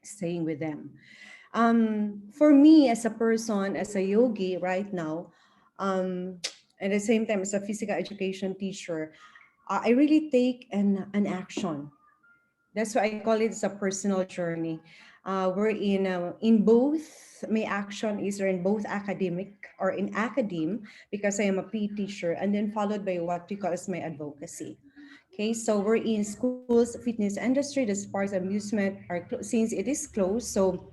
staying with them. For me, as a person, as a yogi right now, um, at the same time as a physical education teacher, I really take an action. That's why I call it as a personal journey. We're in both, my action is in both academic or in academe, because I am a PE teacher, and then followed by what we call as my advocacy. Okay, so we're in schools, fitness industry, the sports amusement since it is closed. So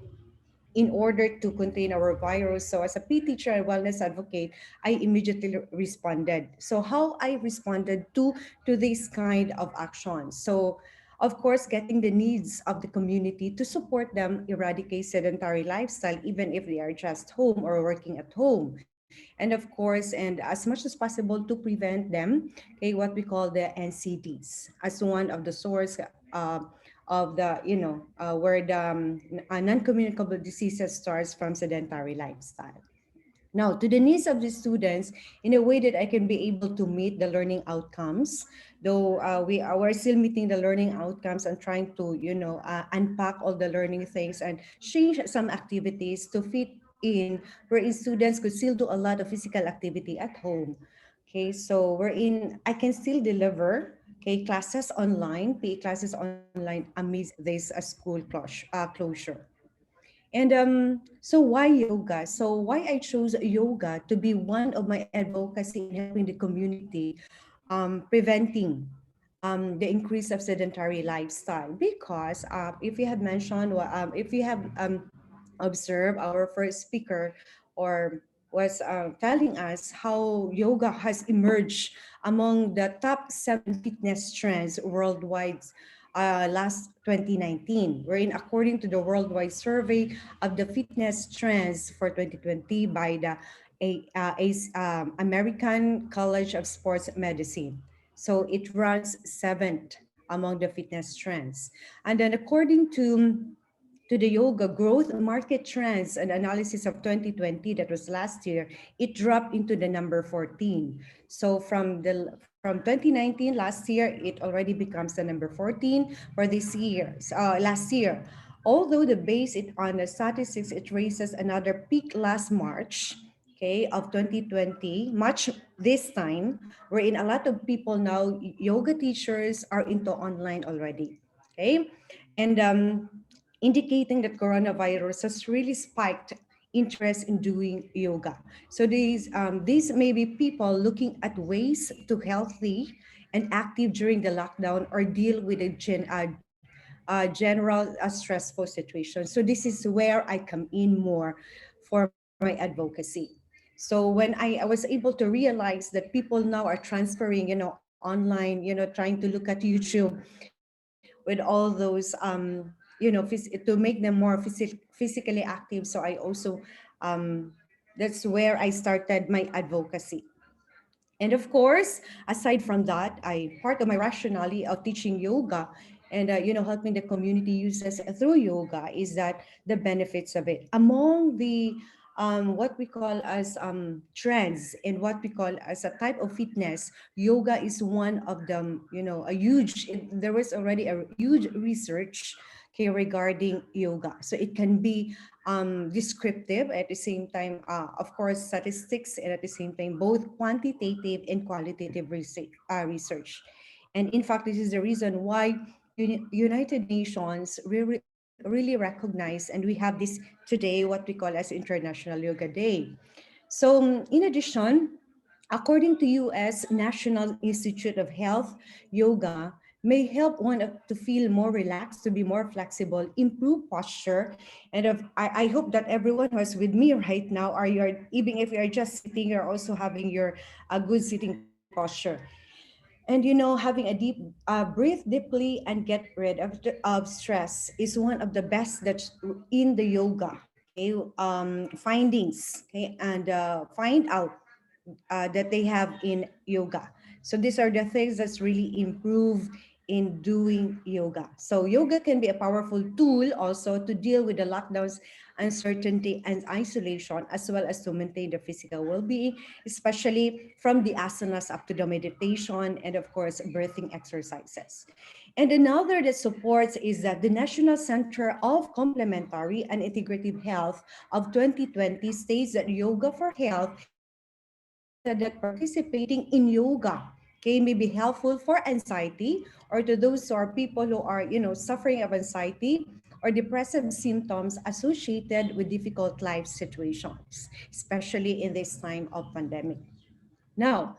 in order to contain our virus. So as a P teacher and wellness advocate, I immediately responded. So how I responded to this kind of action. So of course, getting the needs of the community to support them eradicate sedentary lifestyle, even if they are just home or working at home. And of course, and as much as possible to prevent them, okay, what we call the NCDs as one of the source uh, of the, where the non-communicable diseases starts from sedentary lifestyle. Now, to the needs of the students, in a way that I can be able to meet the learning outcomes, though we're still meeting the learning outcomes and trying to, unpack all the learning things and change some activities to fit in, wherein students could still do a lot of physical activity at home. Okay, so I can still deliver, okay, classes online, PE classes online amidst this closure. And so why yoga? So why I chose yoga to be one of my advocacy in helping the community, preventing the increase of sedentary lifestyle. Because if you have mentioned, if you have observed our first speaker, or was telling us how yoga has emerged among the top 7 fitness trends worldwide last 2019, wherein according to the worldwide survey of the fitness trends for 2020 by the American College of Sports Medicine. So it ranks seventh among the fitness trends. And then according to the yoga growth market trends and analysis of 2020, that was last year, it dropped into the number 14. So from 2019 last year, it already becomes the number 14 for this year, last year. Although the base it on the statistics, it raises another peak last March, okay, of 2020, much this time, wherein a lot of people now, yoga teachers are into online already, okay? And indicating that coronavirus has really spiked interest in doing yoga. So these may be people looking at ways to healthy and active during the lockdown or deal with a general stressful situation. So this is where I come in more for my advocacy. So when I was able to realize that people now are transferring, online, trying to look at YouTube with all those, to make them more physically active. So I also, um, that's where I started my advocacy. And of course, aside from that, I part of my rationale of teaching yoga and helping the community users through yoga is that the benefits of it. Among the what we call as trends and what we call as a type of fitness, yoga is one of them. There was already a huge research, okay, regarding yoga. So it can be descriptive at the same time, of course, statistics, and at the same time, both quantitative and qualitative research. And in fact, this is the reason why United Nations really recognize, and we have this today, what we call as International Yoga Day. So, in addition, according to US National Institute of Health, yoga may help to feel more relaxed, to be more flexible, improve posture. And I hope that everyone who is with me right now, even if you're just sitting, you're also having your a good sitting posture. And having a deep breathe deeply and get rid of stress is one of the best that's in the yoga. Okay, findings. Okay, and find out that they have in yoga. So these are the things that's really improve in doing yoga. So yoga can be a powerful tool also to deal with the lockdowns, uncertainty, and isolation, as well as to maintain the physical well-being, especially from the asanas up to the meditation and of course breathing exercises. And another that supports is that the National Center of Complementary and Integrative Health of 2020 states that yoga for health recommended that participating in yoga, okay, may be helpful for anxiety or to those who are people who are, suffering of anxiety or depressive symptoms associated with difficult life situations, especially in this time of pandemic. Now,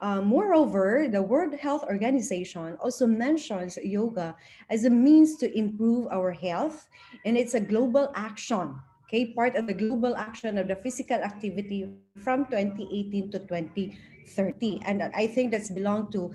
moreover, the World Health Organization also mentions yoga as a means to improve our health, and it's a global action, okay, part of the global action of the physical activity from 2018 to 2030. And I think that's belong to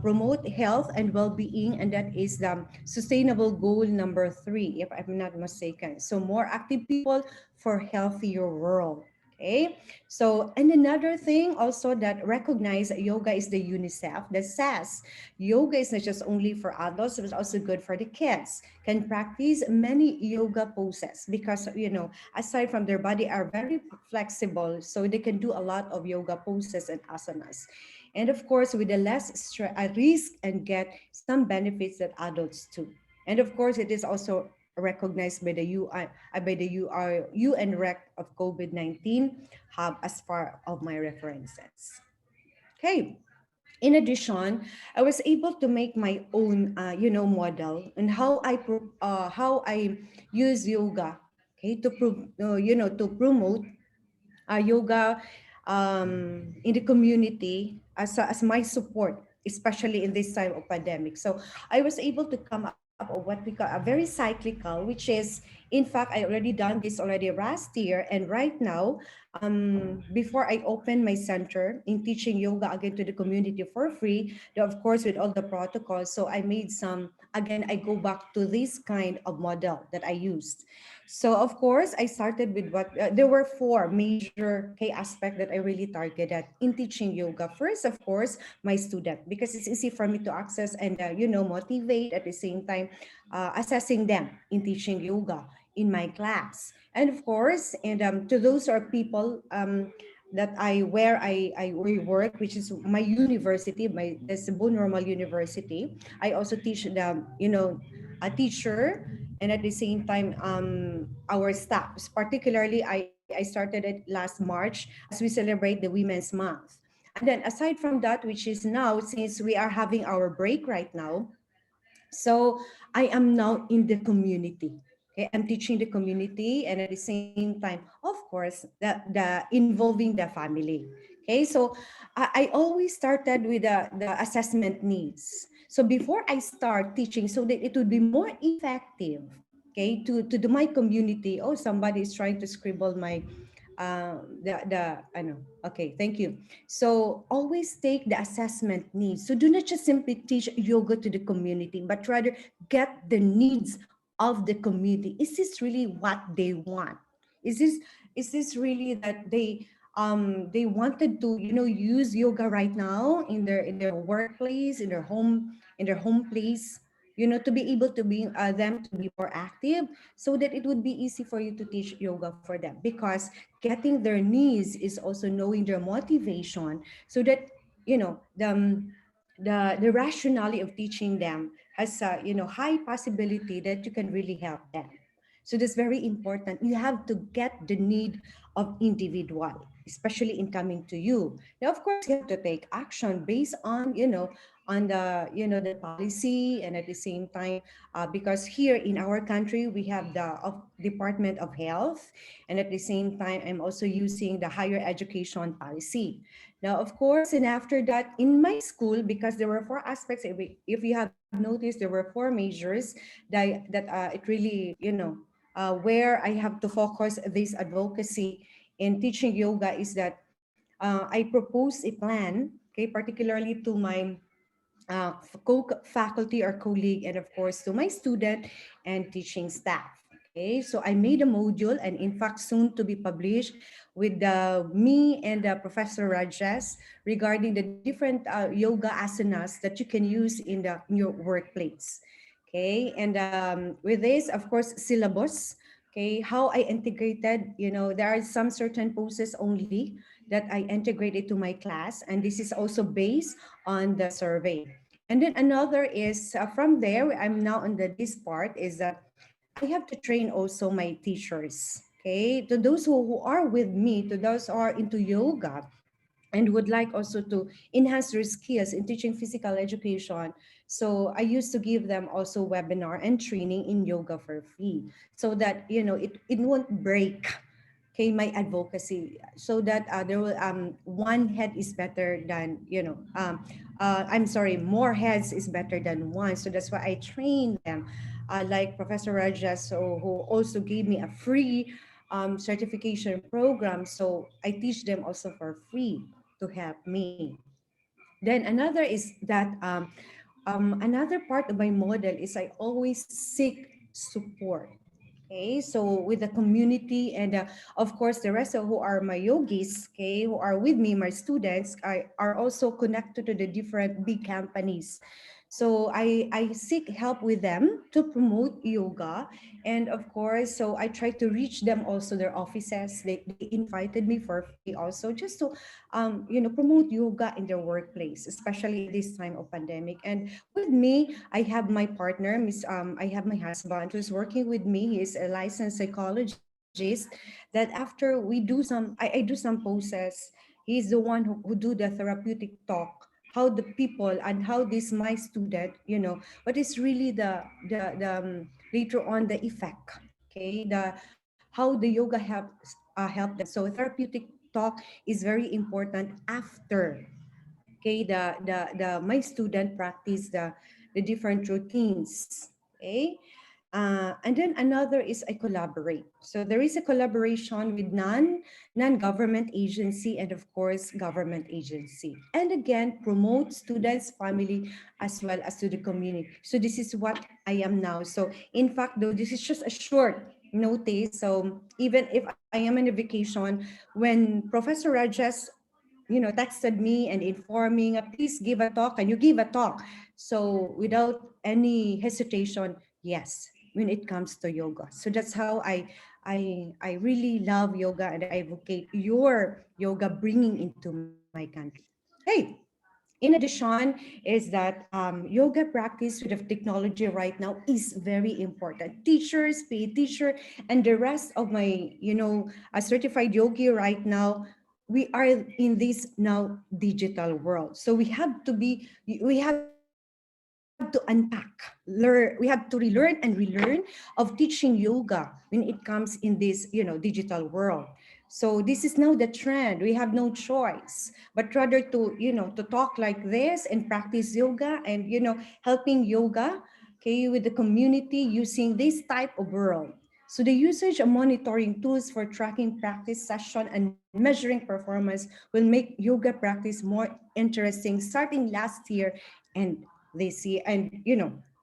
promote health and well-being, and that is the sustainable goal number 3, if I'm not mistaken. So more active people for healthier world. Okay. So, and another thing also that recognize yoga is the UNICEF that says yoga is not just only for adults, but also good for the kids. Can practice many yoga poses because, aside from their body are very flexible, so they can do a lot of yoga poses and asanas. And of course, with a less risk and get some benefits that adults too. And of course, it is also recognized by the UN Rec of COVID-19 hub as part of my references. Okay. In addition, I was able to make my own, model and how I use yoga, okay, to promote yoga in the community as my support, especially in this time of pandemic. So I was able to come up with what we call a very cyclical, which is, in fact, I already done this already last year. And right now, before I open my center in teaching yoga again to the community for free, though of course with all the protocols. So I made some, again, I go back to this kind of model that I used. So of course, I started with what there were four major key aspects that I really targeted in teaching yoga. First, of course, my student, because it's easy for me to access and motivate at the same time, assessing them in teaching yoga in my class. And of course, and to those are people that I work, which is my university, the Cebu Normal University. I also teach the a teacher, and at the same time our staff. Particularly, I started it last March as we celebrate the Women's Month. And then aside from that, which is now, since we are having our break right now, so I am now in the community. Okay, I'm teaching the community, and at the same time, of course, the involving the family. Okay, so I always started with the assessment needs. So before I start teaching, so that it would be more effective, okay, to my community. Oh, somebody is trying to scribble my the I know. Okay, thank you. So always take the assessment needs. So do not just simply teach yoga to the community, but rather get the needs of the community. Is this really what they want? Is this really that they wanted to use yoga right now in their workplace, in their home place, to be able to be them to be more active, so that it would be easy for you to teach yoga for them, because getting their needs is also knowing their motivation, so that the rationale of teaching them has a high possibility that you can really help them. So that's very important. You have to get the need of individual, especially in coming to you. Now, of course, you have to take action based on on the policy, and at the same time, because here in our country we have the Department of Health, and at the same time I'm also using the higher education policy. Now, of course, and after that, in my school, because there were four aspects, if you have noticed, there were four measures that it really, where I have to focus this advocacy in teaching yoga, is that I propose a plan, okay, particularly to my faculty or colleague, and of course to my student and teaching staff. Okay, so I made a module, and in fact soon to be published, with me and Professor Rajesh, regarding the different yoga asanas that you can use in your workplace. Okay, and with this, of course, syllabus. Okay, how I integrated, there are some certain poses only that I integrated to my class, and this is also based on the survey. And then another is from there, I'm now on this part is that I have to train also my teachers. Okay, to those who are with me, to those who are into yoga, and would like also to enhance their skills in teaching physical education. So I used to give them also webinar and training in yoga for free so that, it won't break, okay, my advocacy, so that there will one head is better than, I'm sorry, more heads is better than one. So that's why I train them, like Professor Rajas, so who also gave me a free certification program. So I teach them also for free to help me. Then another is that another part of my model is I always seek support. Okay, so with the community and of course the rest of who are my yogis, okay, who are with me, my students, are also connected to the different big companies. So I seek help with them to promote yoga. And of course, so I try to reach them also their offices. They invited me for free also just to promote yoga in their workplace, especially in this time of pandemic. And with me, I have my partner, I have my husband who's working with me. He is a licensed psychologist. That after we do I do some poses, he's the one who do the therapeutic talk, how the people and how this my student, what is really the later on the effect, okay, how the yoga help them. So therapeutic talk is very important after, okay, the my student practice the different routines, okay. And then another is I collaborate. So there is a collaboration with non-government agency and of course government agency. And again, promote students, family, as well as to the community. So this is what I am now. So in fact, though, this is just a short notice. So even if I am on a vacation, when Professor Rajas texted me and informing, please give a talk, and you give a talk. So without any hesitation, yes, when it comes to yoga. So that's how I really love yoga and I advocate your yoga bringing into my country. Hey, in addition, is that yoga practice with the technology right now is very important. Teachers, PE teacher, and the rest of my, a certified yogi right now, we are in this now digital world. So we have to unpack, we have to relearn and relearn of teaching yoga when it comes in this, digital world. So this is now the trend. We have no choice, but rather to, to talk like this and practice yoga and, helping yoga, okay, with the community using this type of world. So the usage of monitoring tools for tracking practice session and measuring performance will make yoga practice more interesting starting last year and this year and,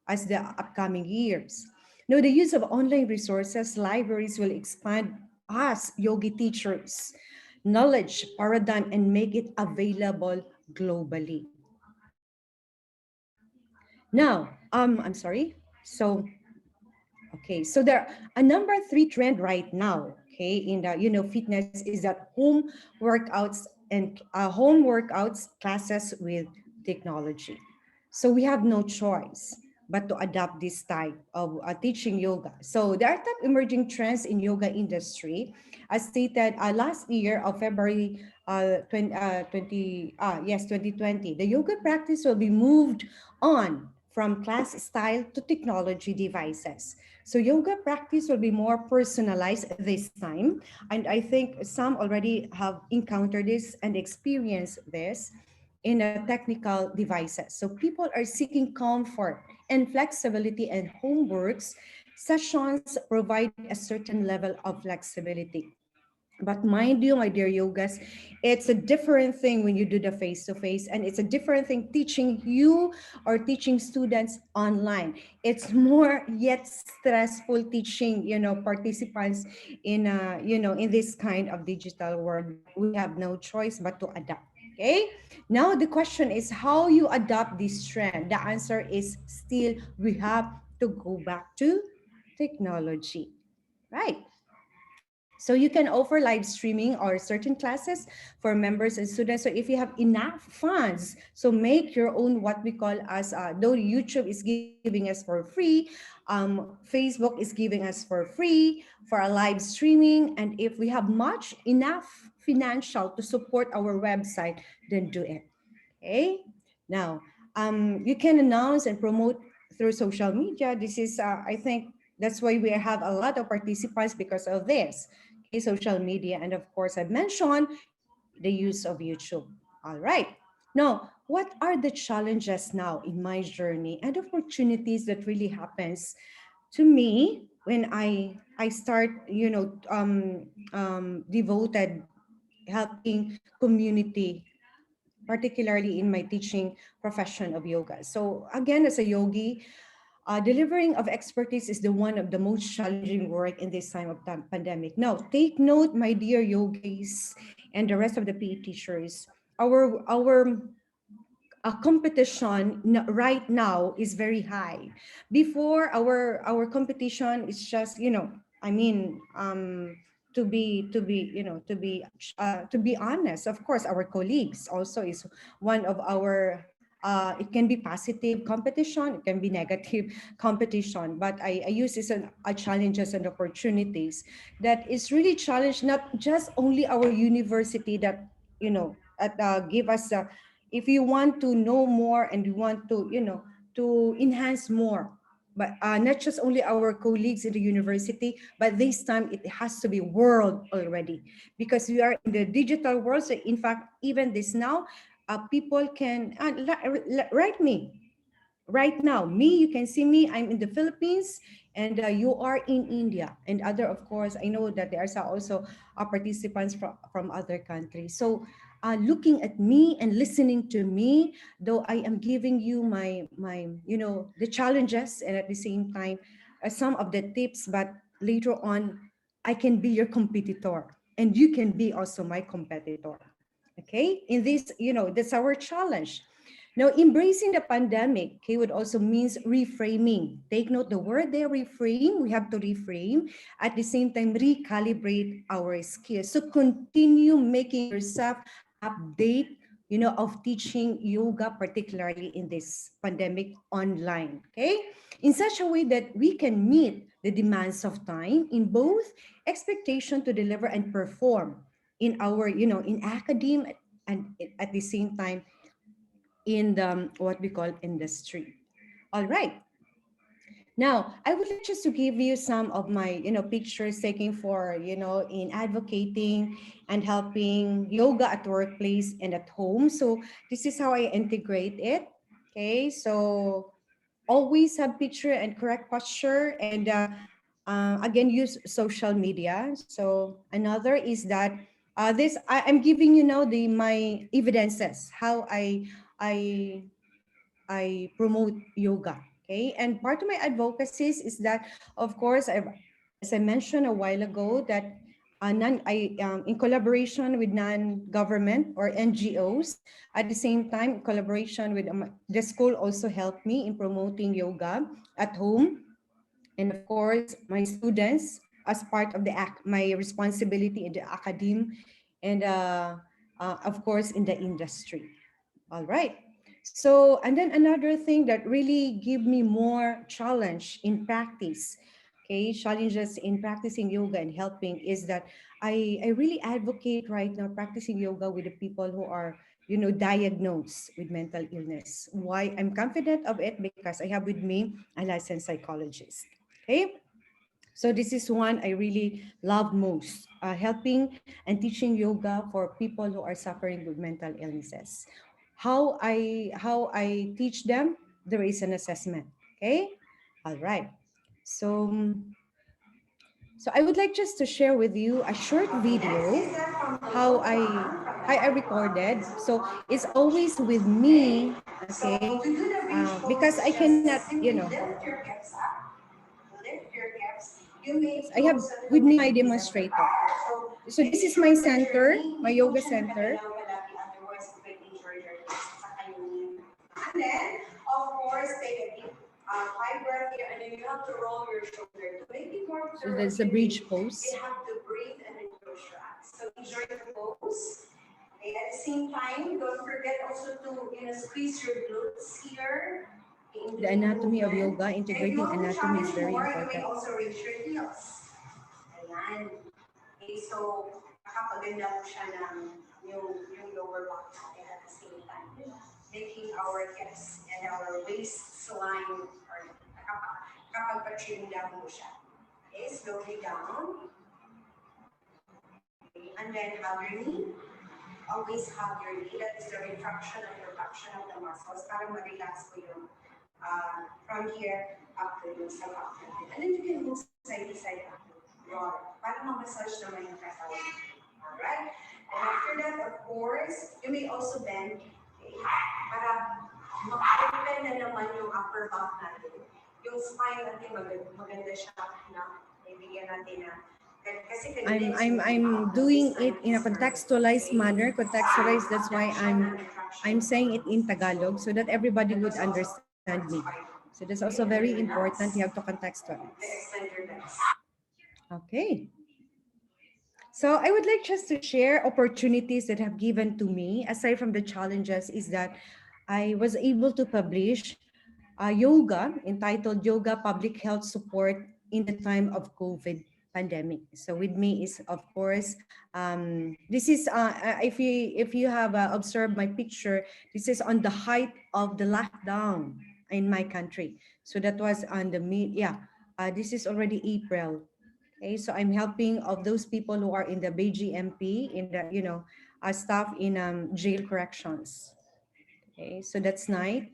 as the upcoming years. Now, the use of online resources, libraries will expand us yogi teachers knowledge paradigm and make it available globally. Now, I'm sorry. So, okay, so there a number three trend right now, okay, in the fitness is that home workouts classes with technology. So we have no choice but to adopt this type of teaching yoga. So there are top emerging trends in yoga industry, as stated last year of February 2020. The yoga practice will be moved on from class style to technology devices. So yoga practice will be more personalized this time. And I think some already have encountered this and experienced this in technical devices. So people are seeking comfort and flexibility, and homeworks sessions provide a certain level of flexibility. But mind you, my dear yogas, it's a different thing when you do the face-to-face, and it's a different thing teaching you or teaching students online. It's more yet stressful teaching, participants in, in this kind of digital world. But we have no choice but to adapt. Okay. Now the question is how you adopt this trend. The answer is still we have to go back to technology, right? So you can offer live streaming or certain classes for members and students. So if you have enough funds, so make your own what we call as though YouTube is giving us for free, Facebook is giving us for free for a live streaming. And if we have much enough financial to support our website, then do it. Okay. Now, you can announce and promote through social media. This is, I think, that's why we have a lot of participants because of this. Okay, social media, and of course, I've mentioned the use of YouTube. All right. Now, what are the challenges now in my journey and opportunities that really happens to me when I start, devoted helping community, particularly in my teaching profession of yoga. So again, as a yogi, delivering of expertise is the one of the most challenging work in this time of pandemic. Now, take note, my dear yogis and the rest of the PE teachers, our competition right now is very high. Before, our competition is just, I mean, to be honest, of course, our colleagues also is one of our. It can be positive competition, it can be negative competition, but I use this as a challenges and opportunities that is really challenge not just only our university that give us if you want to know more and you want to to enhance more, but not just only our colleagues in the university, but this time it has to be world already, because we are in the digital world. So in fact, even this now, people can write me right now. Me, you can see me, I'm in the Philippines, and you are in India, and other, of course, I know that there are also participants from other countries. So looking at me and listening to me, though I am giving you my the challenges, and at the same time some of the tips, but later on I can be your competitor and you can be also my competitor. Okay, in this, that's our challenge. Now, embracing the pandemic, okay, would also means reframing. Take note the word there, reframe. We have to reframe. At the same time, recalibrate our skills. So continue making yourself update, of teaching yoga, particularly in this pandemic online, okay? In such a way that we can meet the demands of time in both expectation to deliver and perform in our, in academe, and at the same time in the what we call industry. All right. Now, I would like just to give you some of my, pictures taken for, in advocating and helping yoga at workplace and at home. So this is how I integrate it. Okay, so always have picture and correct posture, and again use social media. So another is that this I'm giving the my evidences how I promote yoga. Okay. And part of my advocacies is that, of course, as I mentioned a while ago, that in collaboration with non-government or NGOs, at the same time, collaboration with the school also helped me in promoting yoga at home. And of course, my students as part of my responsibility in the academe, and of course, in the industry. All right. So, and then another thing that really give me more challenge in practice, okay, challenges in practicing yoga and helping is that I really advocate right now practicing yoga with the people who are, diagnosed with mental illness. Why I'm confident of it? Because I have with me a licensed psychologist. Okay. So this is one I really love most, helping and teaching yoga for people who are suffering with mental illnesses. How I teach them, there is an assessment. Okay, all right. So so I would like just to share with you a short video how I recorded. So it's always with me, okay, because I cannot, I have with me my demonstrator. So this is my center, my yoga center. And then, of course, take a deep high breath here, and then you have to roll your shoulder to make it more. So there's a bridge pose. You have to breathe and enjoy the pose. Okay, at the same time, don't forget also to squeeze your glutes here in The doing the anatomy of movement. yoga, And if you integrating want to anatomy is challenge very more, you may important. also raise your heels. Ayan. Okay, so nakapaganda mo siya ng yung lower back natin at the same time. Making our hips and our waistline or nakapag-trim down mo siya. Okay, slowly down. Okay, and then hug your knee. Always hug your knee. That is the retraction and production of the muscles para ma-relax po yung from here up to yung sa back natin. And then you can move side to side up. Roll. Para ma-massage naman yung katawan. Alright? And after that, of course, you may also bend. Okay? Para ma-open na naman yung upper back natin. Yung spine natin maganda siya na ibigyan natin na I'm doing it in a contextualized manner. Contextualized, that's why I'm saying it in Tagalog so that everybody would understand me. So that's also very important. You have to contextualize. Okay. So I would like just to share opportunities that have given to me, aside from the challenges, is that I was able to publish yoga entitled Yoga Public Health Support in the Time of COVID Pandemic. So with me is, of course, this is, if you have observed my picture, this is on the height of the lockdown in my country. So that was on the this is already April. Okay, so I'm helping of those people who are in the BGMP, in the, staff in jail corrections. Okay, so that's nice.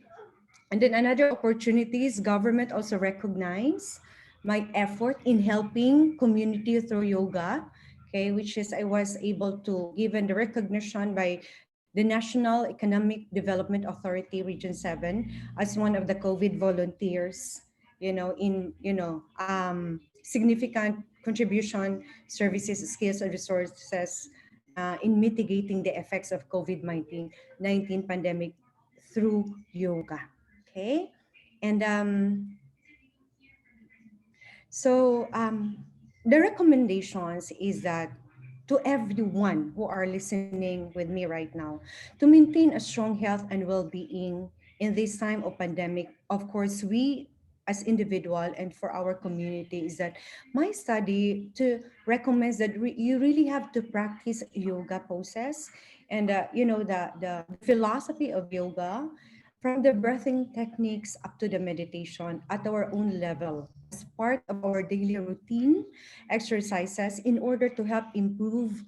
And then another opportunity is government also recognize my effort in helping community through yoga, okay, which is I was able to given the recognition by the National Economic Development Authority Region 7 as one of the COVID volunteers, significant contribution, services, skills, and resources in mitigating the effects of COVID-19 pandemic through yoga. Okay. And the recommendations is that to everyone who are listening with me right now, to maintain a strong health and well-being in this time of pandemic, of course, we as individual and for our community is that my study to recommends that you really have to practice yoga poses and the philosophy of yoga from the breathing techniques up to the meditation at our own level as part of our daily routine exercises in order to help improve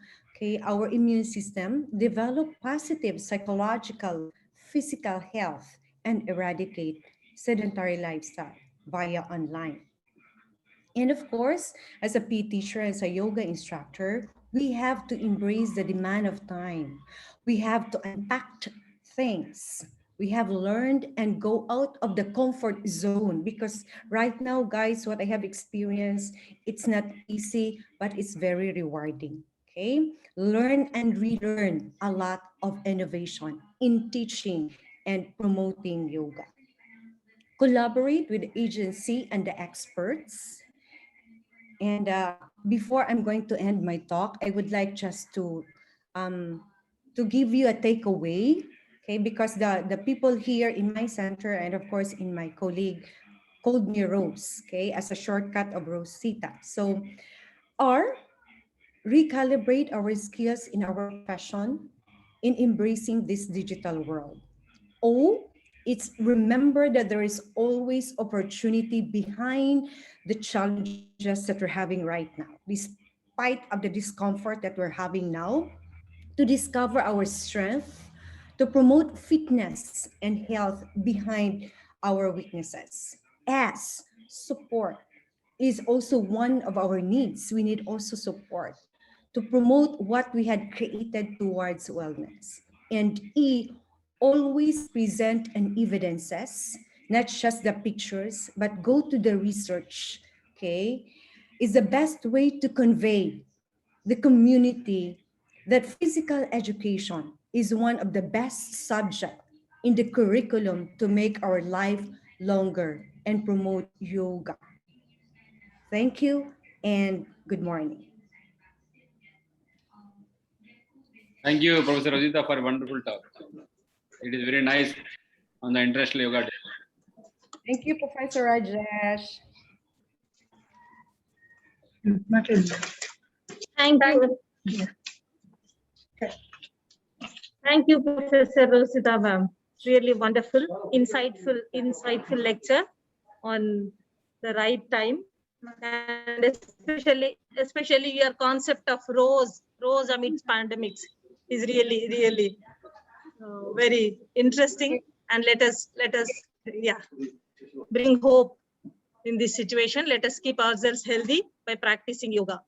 our immune system, develop positive psychological, physical health, and eradicate sedentary lifestyle via online. And of course, as a PT teacher, as a yoga instructor, we have to embrace the demand of time. We have to unpack things. We have learned and go out of the comfort zone because right now, guys, what I have experienced, it's not easy, but it's very rewarding. Okay, learn and relearn a lot of innovation in teaching and promoting yoga. Collaborate with the agency and the experts. And before I'm going to end my talk, I would like just to give you a takeaway, okay? Because the people here in my center and of course in my colleague called me Rose, okay, as a shortcut of Rosita. So, R, recalibrate our skills in our profession in embracing this digital world. O, it's remember that there is always opportunity behind the challenges that we're having right now, despite of the discomfort that we're having now, to discover our strength, to promote fitness and health behind our weaknesses. S, support is also one of our needs. We need also support to promote what we had created towards wellness. And E, always present an evidences, not just the pictures, but go to the research, okay, is the best way to convey the community that physical education is one of the best subject in the curriculum to make our life longer and promote yoga. Thank you and good morning. Thank you, Professor Rajita, for a wonderful talk. It is very nice on the International Yoga Day. Thank you, Professor Rajesh. Thank you. Thank you, Professor Rosita ma'am. Really wonderful, insightful lecture on the right time, and especially your concept of rose amidst pandemics is really very interesting, and let us bring hope in this situation. Let us keep ourselves healthy by practicing yoga,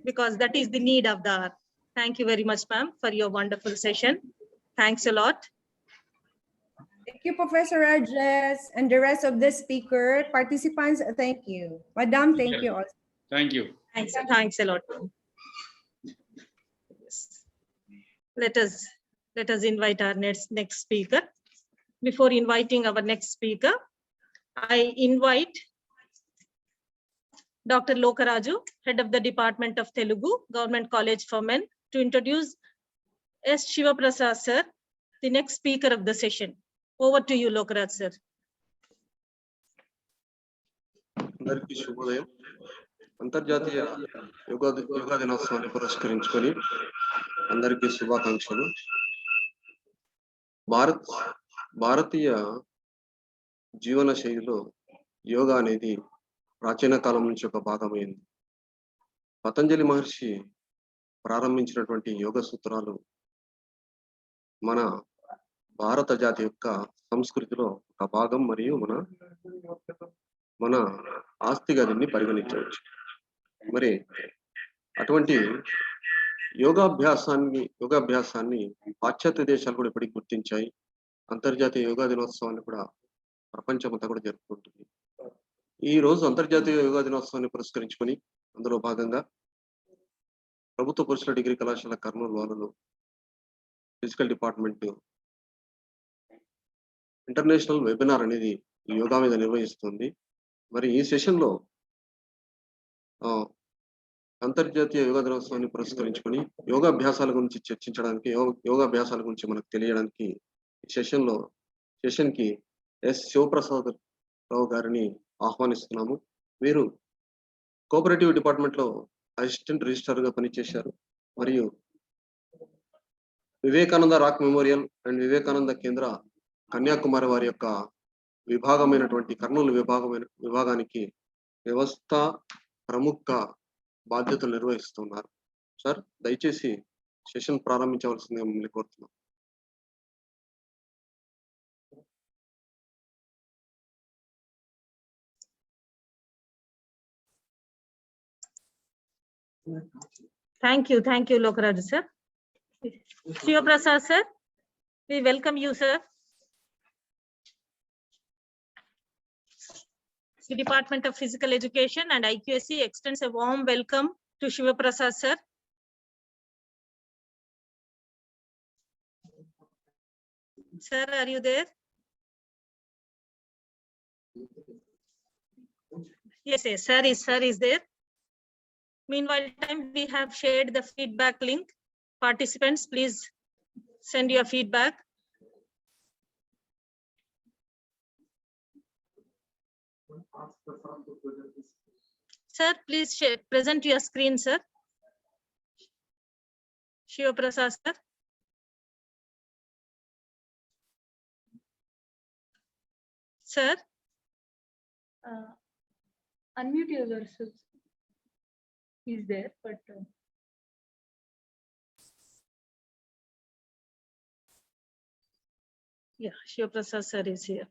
because that is the need of the hour. Thank you very much, ma'am, for your wonderful session. Thanks a lot. Thank you, Professor Rajesh, and the rest of the speaker participants. Thank you, Madam. Thank you also. Thank you. Thanks a lot. Yes. Let us invite our next speaker. Before inviting our next speaker, I invite Dr. Lokaraju, Head of the Department of Telugu, Government College for Men, to introduce S. Shivaprasad sir, the next speaker of the session. Over to you, Lokaraj sir. అందరికీ శుభోదయం. అంతర్జాతీయ యోగా దినోత్సవాన్ని పురస్కరించుకొని అందరికీ శుభాకాంక్షలు. భారతీయ జీవన శైలిలో యోగా అనేది ప్రాచీన కాలం నుంచి ఒక భాగమైంది. పతంజలి మహర్షి ప్రారంభించినటువంటి యోగ సూత్రాలు మన భారత జాతి యొక్క సంస్కృతిలో ఒక భాగం మరియు మన ఆస్తిగా దీన్ని పరిగణించవచ్చు. మరి అటువంటి యోగాభ్యాసాన్ని పాశ్చాత్య దేశాలు కూడా ఇప్పటికి గుర్తించాయి. అంతర్జాతీయ యోగా దినోత్సవాన్ని కూడా ప్రపంచమంతా కూడా జరుపుకుంటుంది. ఈ రోజు అంతర్జాతీయ యోగా దినోత్సవాన్ని పురస్కరించుకొని అందులో భాగంగా ప్రభుత్వ పురుషుల డిగ్రీ కళాశాల కర్నూలు వాళ్ళు ఫిజికల్ డిపార్ట్మెంట్ ఇంటర్నేషనల్ వెబినార్ అనేది యోగా మీద నిర్వహిస్తుంది. మరి ఈ సెషన్ లో అంతర్జాతీయ యోగా దినోత్సవాన్ని పురస్కరించుకొని యోగాభ్యాసాల గురించి చర్చించడానికి, యోగాభ్యాసాల గురించి మనకు తెలియడానికి ఈ సెషన్ కి ఎస్ శివప్రసాద్ రావు గారిని ఆహ్వానిస్తున్నాము. వీరు కోఆపరేటివ్ డిపార్ట్మెంట్ లో అసిస్టెంట్ రిజిస్ట్రార్ గా పనిచేశారు. మరియు Vivekananda rock memorial and Vivekananda కేంద్ర కన్యాకుమారి వారి యొక్క విభాగమైనటువంటి కర్నూలు విభాగానికి వ్యవస్థ ప్రముఖ బాధ్యతలు నిర్వహిస్తున్నారు. సార్, దయచేసి సెషన్ ప్రారంభించవలసిందిగా మిమ్మల్ని కోరుతున్నాం. Thank you, Lokaraj sir. Shivaprasad sir, we welcome you, sir. The Department of Physical Education and IQAC extends a warm welcome to Shivaprasad sir. Sir, are you there? Yes, sir is there. Meanwhile, we have shared the feedback link. Participants, please send your feedback. Sir, please present your screen, sir. Shivaprasad sir. Sir, unmute yourself. He's there, but yeah, Shivaprasad sir is here.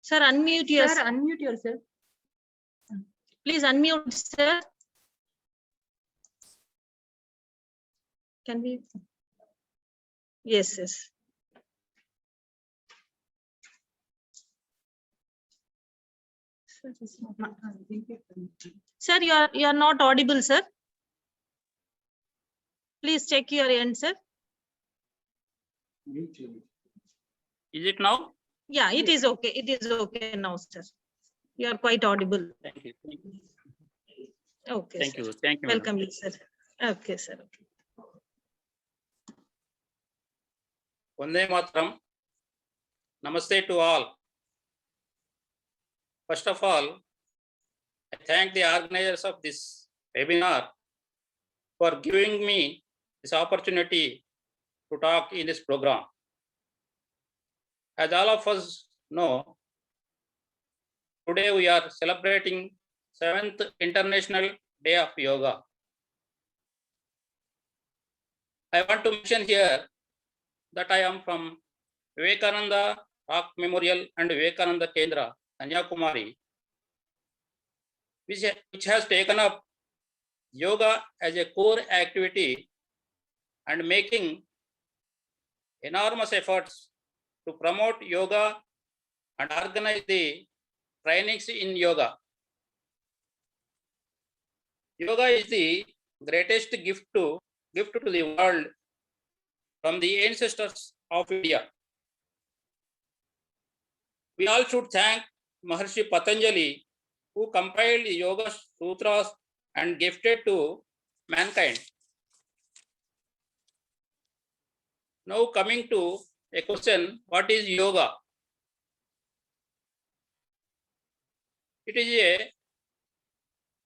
Sir, unmute yourself. Sir, unmute yourself. Please unmute, sir. Can we? Yes. Sir, you are not audible, sir. Please check your end, sir. Is it now? Yeah, it is okay. It is okay now, sir. You are quite audible. Thank you. Okay. Thank sir. you. Thank you. Welcome you, sir. Okay, sir. Vande Mataram. Namaste to all. First of all, I thank the organizers of this webinar for giving me this opportunity to talk in this program. As all of us know, today we are celebrating 7th International Day of Yoga. I want to mention here that I am from Vivekananda Rock Memorial and Vivekananda Kendra, Kanyakumari, which has taken up yoga as a core activity and making enormous efforts to promote yoga and organize the trainings in yoga. Yoga is the greatest gift to the world from the ancestors of India. We all should thank Maharshi Patanjali, who compiled the Yoga Sutras and gifted to mankind. Now coming to a question, what is yoga? Is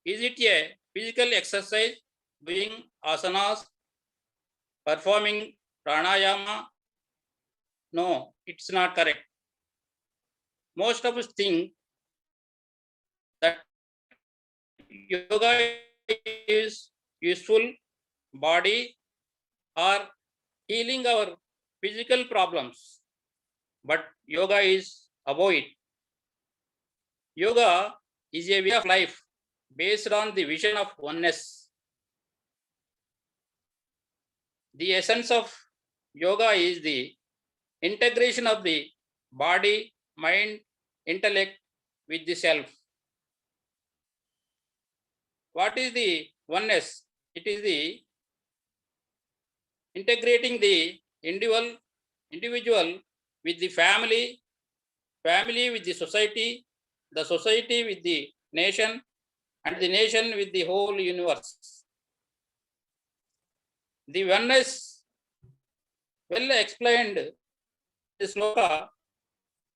it a physical exercise, doing asanas, performing pranayama? No, it's not correct. Most of us think that yoga is useful body or healing our physical problems, but yoga is above it. Yoga is a way of life based on the vision of oneness. The essence of yoga is the integration of the body, mind, intellect with the self. What is the oneness? It is the integrating the individual with the family with the society with the nation, and the nation with the whole universe. The oneness well explained this sloka,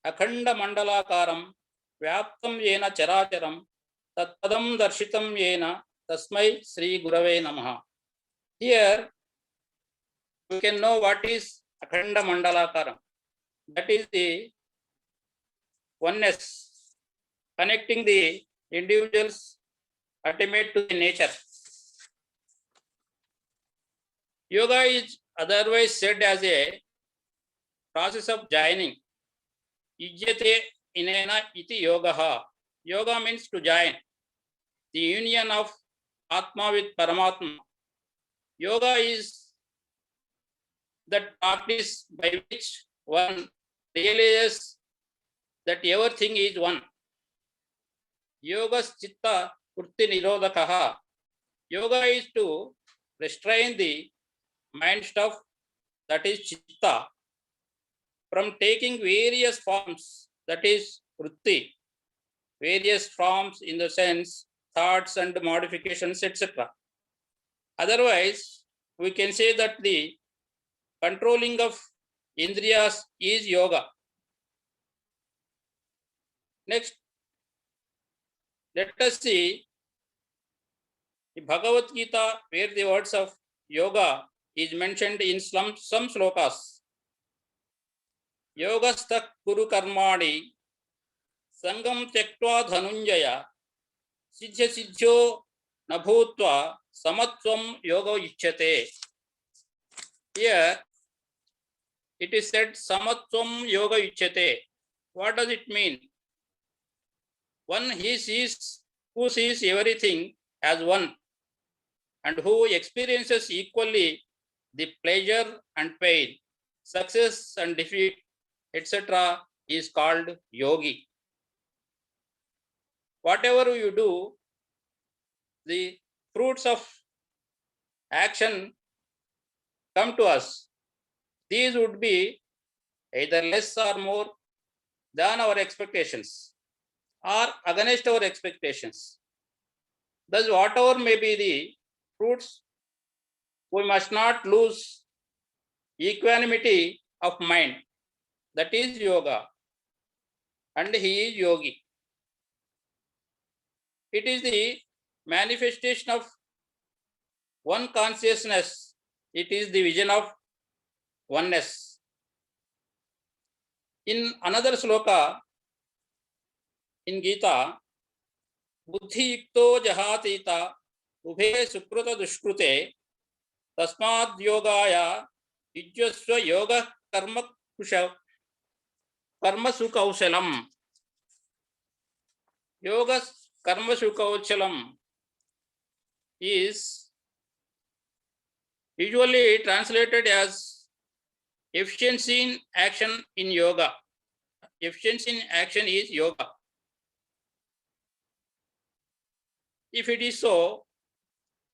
Akhanda Mandalakaram, Vyaptam Yena Characharam, Tatpadam Darshitam Yena, Tasmai Sri Gurave Namaha. Here you can know what is Akhanda Mandalakaram. That is the oneness, connecting the individuals ultimate to the nature. Yoga is otherwise said as a process of joining. Yujyate inena iti yogaha. Yoga means to join. The union of Atma with Paramatma. Yoga is that practice by which one realizes that everything is one. Yoga chitta urti nirodhakaha. Yoga is to restrain the mind stuff, that is chitta, from taking various forms, that is vritti, various forms in the sense thoughts and modifications, etc. Otherwise, we can say that the controlling of indriyas is yoga. Next, let us see the Bhagavad Gita, where the words of yoga is mentioned in some slokas. Yogastak kuru karmani sangam tyaktva dhanunjaya siddhya siddhyo nabhutva samatvam yoga ichyate. Here it is said samatvam yoga ichyate. What does it mean? One who sees everything as one, and who experiences equally the pleasure and pain, success and defeat, etc., is called yogi. Whatever you do, the fruits of action come to us. These would be either less or more than our expectations, or against our expectations. Thus, whatever may be the fruits, we must not lose equanimity of mind. That is yoga. And he is yogi. It is the manifestation of one consciousness. It is the vision of oneness. In another sloka in Gita, buddhi yukto jahatita ubhe sukrita dushkrute tasmad yogaya yujyasva yoga karma sukausalam. Yoga karma sukausalam is usually translated as efficiency in action in yoga. Efficiency in action is yoga. If it is so,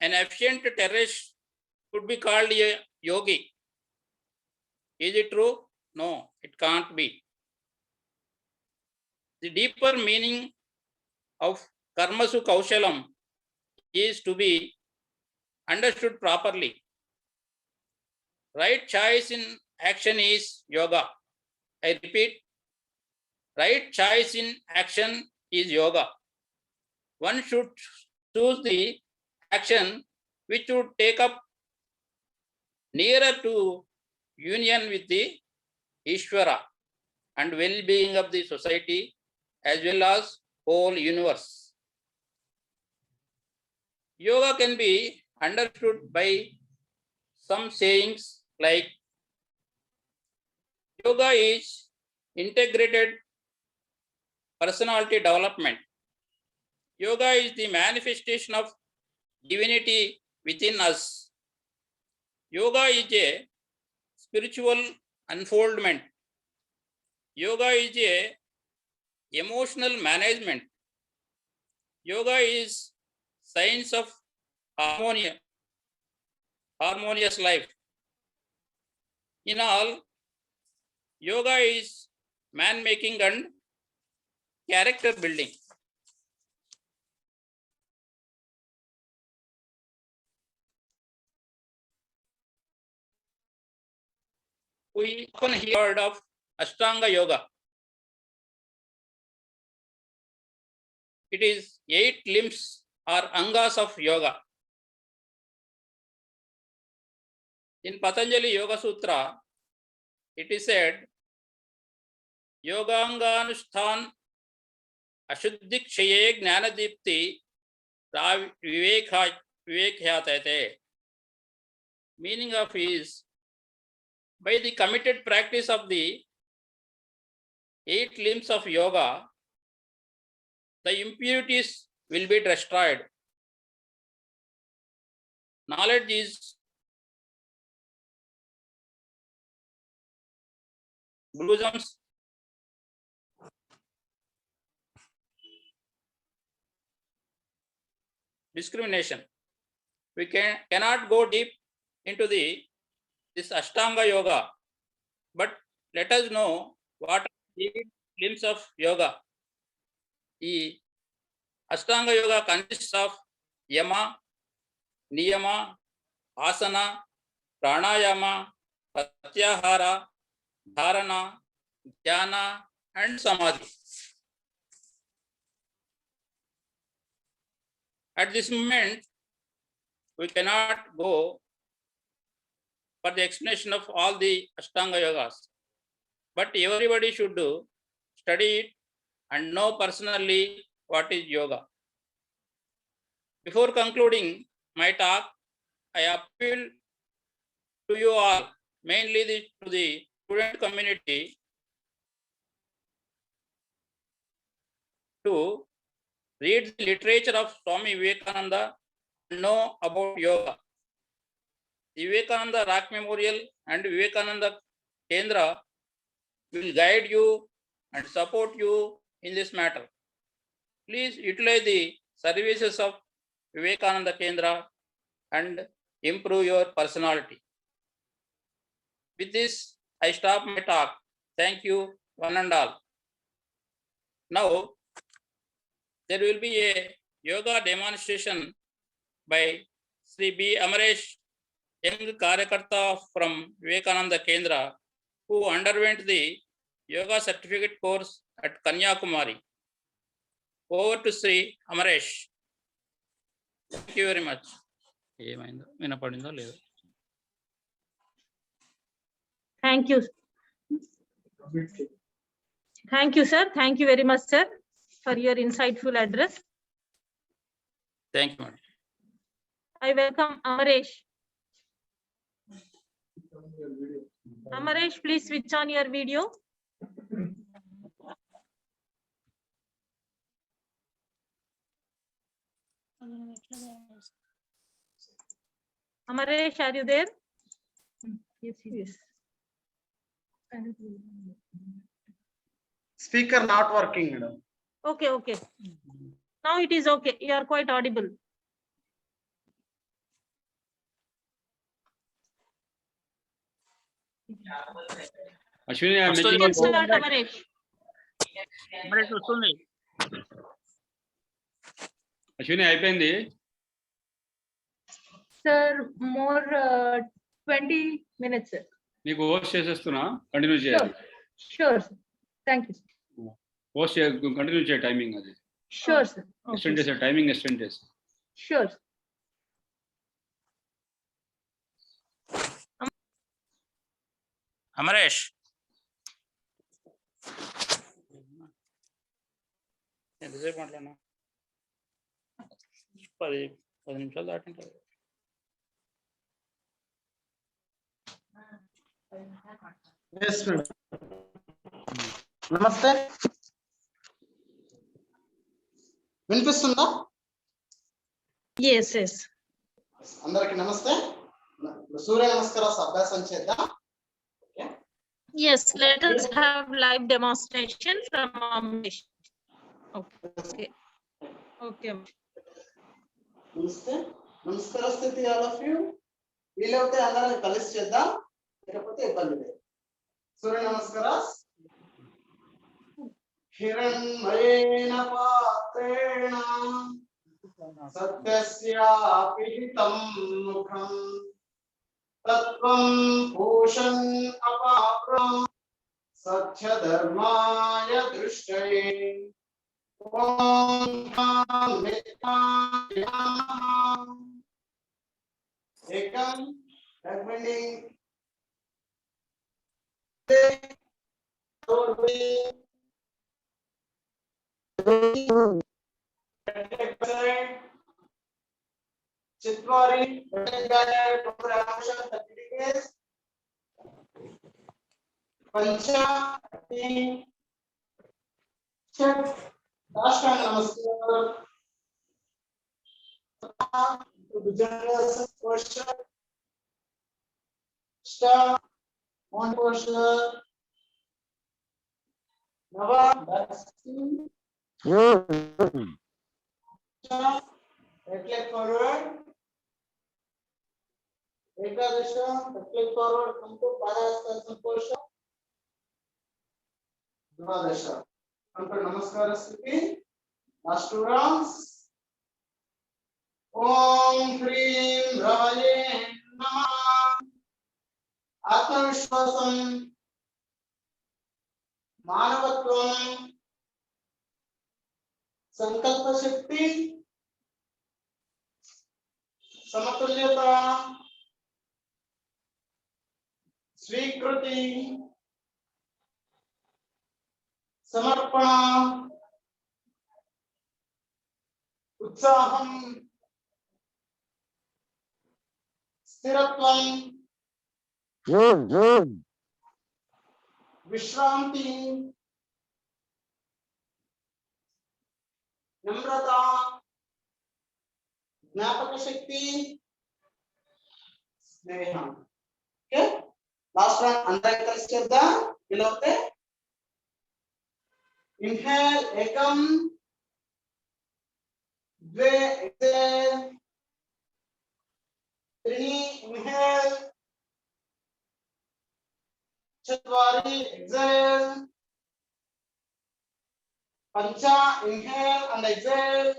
an efficient terrorist could be called a yogi. Is it true? No, it can't be. The deeper meaning of karmasu kaushalam is to be understood properly. Right choice in action is yoga. I repeat, right choice in action is yoga. One should choose the action which would take up nearer to union with the Ishvara and well-being of the society as well as whole universe. Yoga can be understood by some sayings like yoga is integrated personality development. Yoga is the manifestation of divinity within us. Yoga is a spiritual unfoldment. Yoga is a emotional management. Yoga is science of harmonious life. In all, yoga is man-making and character building. We often heard of Ashtanga Yoga. It is 8 limbs or angas of yoga. In Patanjali Yoga Sutra, it is said, Yoganganushthan Ashuddhikshaye Gnanadipti Vivekhyatete. Meaning of is, by the committed practice of the 8 limbs of yoga, the impurities will be destroyed. Knowledge is Buddhism's discrimination. We cannot go deep into this Ashtanga Yoga, but let us know what are the 8 limbs of yoga. The Ashtanga Yoga consists of Yama, Niyama, Asana, Pranayama, Pratyahara, Dharana, Dhyana, and Samadhi. At this moment, we cannot go for the explanation of all the Ashtanga Yogas, but everybody should study it and know personally what is yoga. Before concluding my talk, I appeal to you all, mainly to the student community, to read the literature of Swami Vivekananda and know about yoga. The Vivekananda Rock Memorial and Vivekananda Kendra will guide you and support you in this matter. Please utilize the services of Vivekananda Kendra and improve your personality. With this, I stop my talk. Thank you, one and all. Now, there will be a yoga demonstration by Sri B. Amaresh, young Karyakarta from Vivekananda Kendra, who underwent the yoga certificate course at Kanyakumari. Over to Sri Amaresh. Thank you very much. ఏమైందో వినపడిందో లేదో. Thank you. Thank you, sir. Thank you very much, sir, for your insightful address. Thank you, madam. I welcome Amaresh. Amaresh, please switch on your video. Amaresh, are you there? Yes, yes. Speaker not working, madam. Okay, okay. Now it is okay. You are quite audible. Ashwini, I'm First making You you can start, Amaresh. Amaresh వస్తుంది. Ashwini అయిపోయింది. Sir, more 20 minutes, sir. నీకు host చేసేస్తున్నా, continue చేయాలి. Sure, sir. Thank you, sir. Host continue చేయ timing అది Sure, sir. Extend చేసే timing extend చేసి. Sure. Sir. Amaresh. ఎంతసేపు మాట్లాడినా 10 నిమిషాలు దాటింటారు. Yes, madam. నమస్తే. వినిపిస్తుందా? Yes, yes. అందరికి నమస్తే. సూర్య నమస్కార అభ్యాసం చేద్దాం. Yes, let us have live demonstration from Amaresh. Okay. Okay. నమస్తే. నమస్కార స్థితి ఆల్ ఆఫ్ యూ. వీలైతే అందరం కలిసి చేద్దాం, లేకపోతే ఇబ్బంది లేదు. సూర్య నమస్కార. హిరణ్మయేన పాత్రేణ సత్యస్యాపి హితం ముఖం తత్వం పూషన్ అపాప్రం సత్యధర్మాయ దృష్టయే. ఓం మిత్రాయ నమః. ఏకం recommending Chitwari, Pancha, Ashtan Namaskar, Star, one posture, Nava, right leg forward, Ekadasha, left leg forward, come to Parahastasana posture, Dvadasha, come to Namaskara Sthiti, last two rounds. Om Hrim Ravaye Namah. ఆత్మవిశ్వాసం, మానవత్వం, సంకల్ప శక్తి, సమతుల్యత, స్వీకృతి, సమర్పణ, ఉత్సాహం, స్థిరత్వం, విశ్రాంతి, నమ్రత, జ్ఞాపక శక్తి, స్నేహం. ఓకే, లాస్ట్ వన్ అందరం కలిసి చేద్దాం. వీలవుతే ఇన్హేల్ ఏకం, ద్వే ఎక్సేల్, త్రీణి ఇన్హేల్, చత్వారి exhale, pancha inhale and exhale,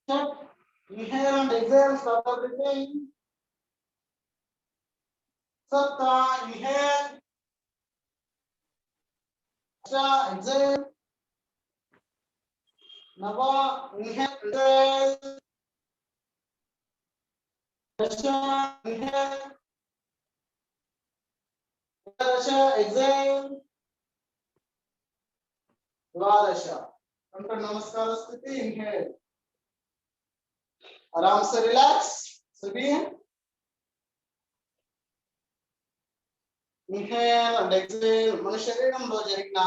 chat inhale and exhale, stop the breathing, Sapta, inhale. Asha, exhale. Nava, inhale, exhale. Asha, inhale. Asha, exhale. Dvadasha. Unto namaskara sthiti, inhale. आराम से relax सभी inhale and exhale మన శరీరంలో జరిగిన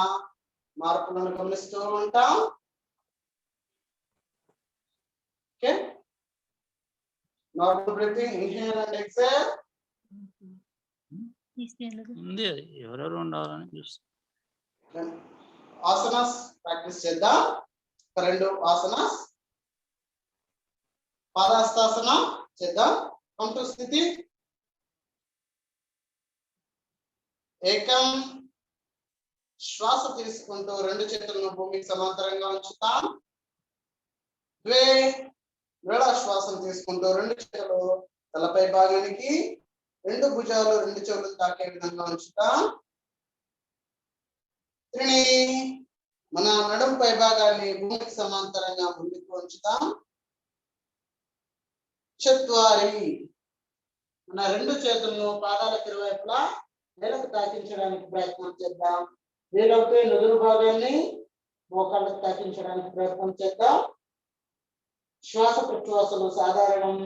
మార్పులను గమనిస్తూ ఉంటాం. Okay, normal breathing, inhale and exhale. ఉంది ఎవరెవరు ఉండాలని చూస్తాం. ఆసనాస్ ప్రాక్టీస్ చేద్దాం. రెండు ఆసనాస్. పాదహస్తాసన చేద్దాం. కంటు స్థితి. ఏకం, శ్వాస తీసుకుంటూ రెండు చేతులను భూమికి సమాంతరంగా ఉంచుతాం. ద్వే, వేళ శ్వాసం తీసుకుంటూ రెండు చేతులు తలపై భాగానికి, రెండు భుజాలు రెండు చెవులు తాకే విధంగా ఉంచుతాం. త్రిని, మన నడుం పై భాగాన్ని భూమికి సమాంతరంగా ముందుకు ఉంచుతాం. చత్వారి, మన రెండు చేతులను పాదాలకు ఇరువైపులా నేలకు తాకించడానికి ప్రయత్నం చేద్దాం. వీలైతే నుదురు భాగాన్ని మోకాళ్ళకు తాకించడానికి ప్రయత్నం చేద్దాం. శ్వాస ప్రశ్వాసలు సాధారణం.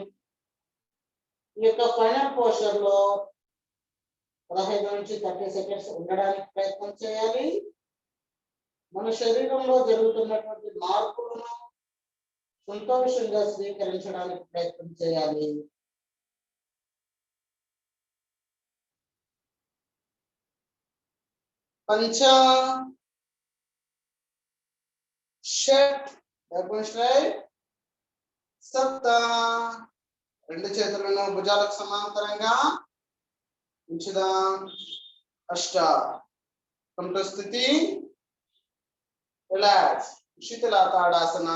ఈ యొక్క ఫైనల్ పోస్చర్ లో 15 నుంచి 30 సెకండ్స్ ఉండడానికి ప్రయత్నం చేయాలి. మన శరీరంలో జరుగుతున్నటువంటి మార్పులను సంతోషంగా స్వీకరించడానికి ప్రయత్నం చేయాలి. పంచ, షట్, సప్త, రెండు చేతులను భుజాలకు సమాంతరంగా ఉంచుదాం. అష్ట, కంఠ స్థితి, రిలాక్స్, శీతల tadasana.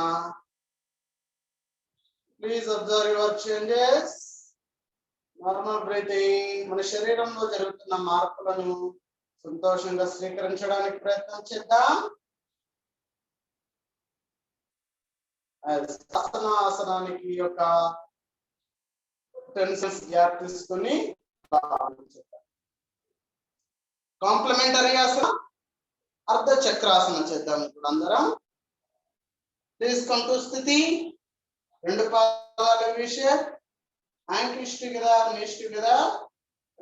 Please observe your changes. Normal breathing, మన శరీరంలో జరుగుతున్న మార్పులను సంతోషంగా స్వీకరించడానికి ప్రయత్నం చేద్దాం. ఆసనానికి యొక్క టెన్షన్స్ గ్యాప్ తీసుకుని కాంప్లిమెంటరీ ఆసన, అర్ధ చక్రాసనం చేద్దాం ఇప్పుడు అందరం. ప్లీజ్ కమ్ టు స్థితి. రెండు పాదాలు విషయం, యాంకిల్స్ టుగెదర్, నీస్ టుగెదర్.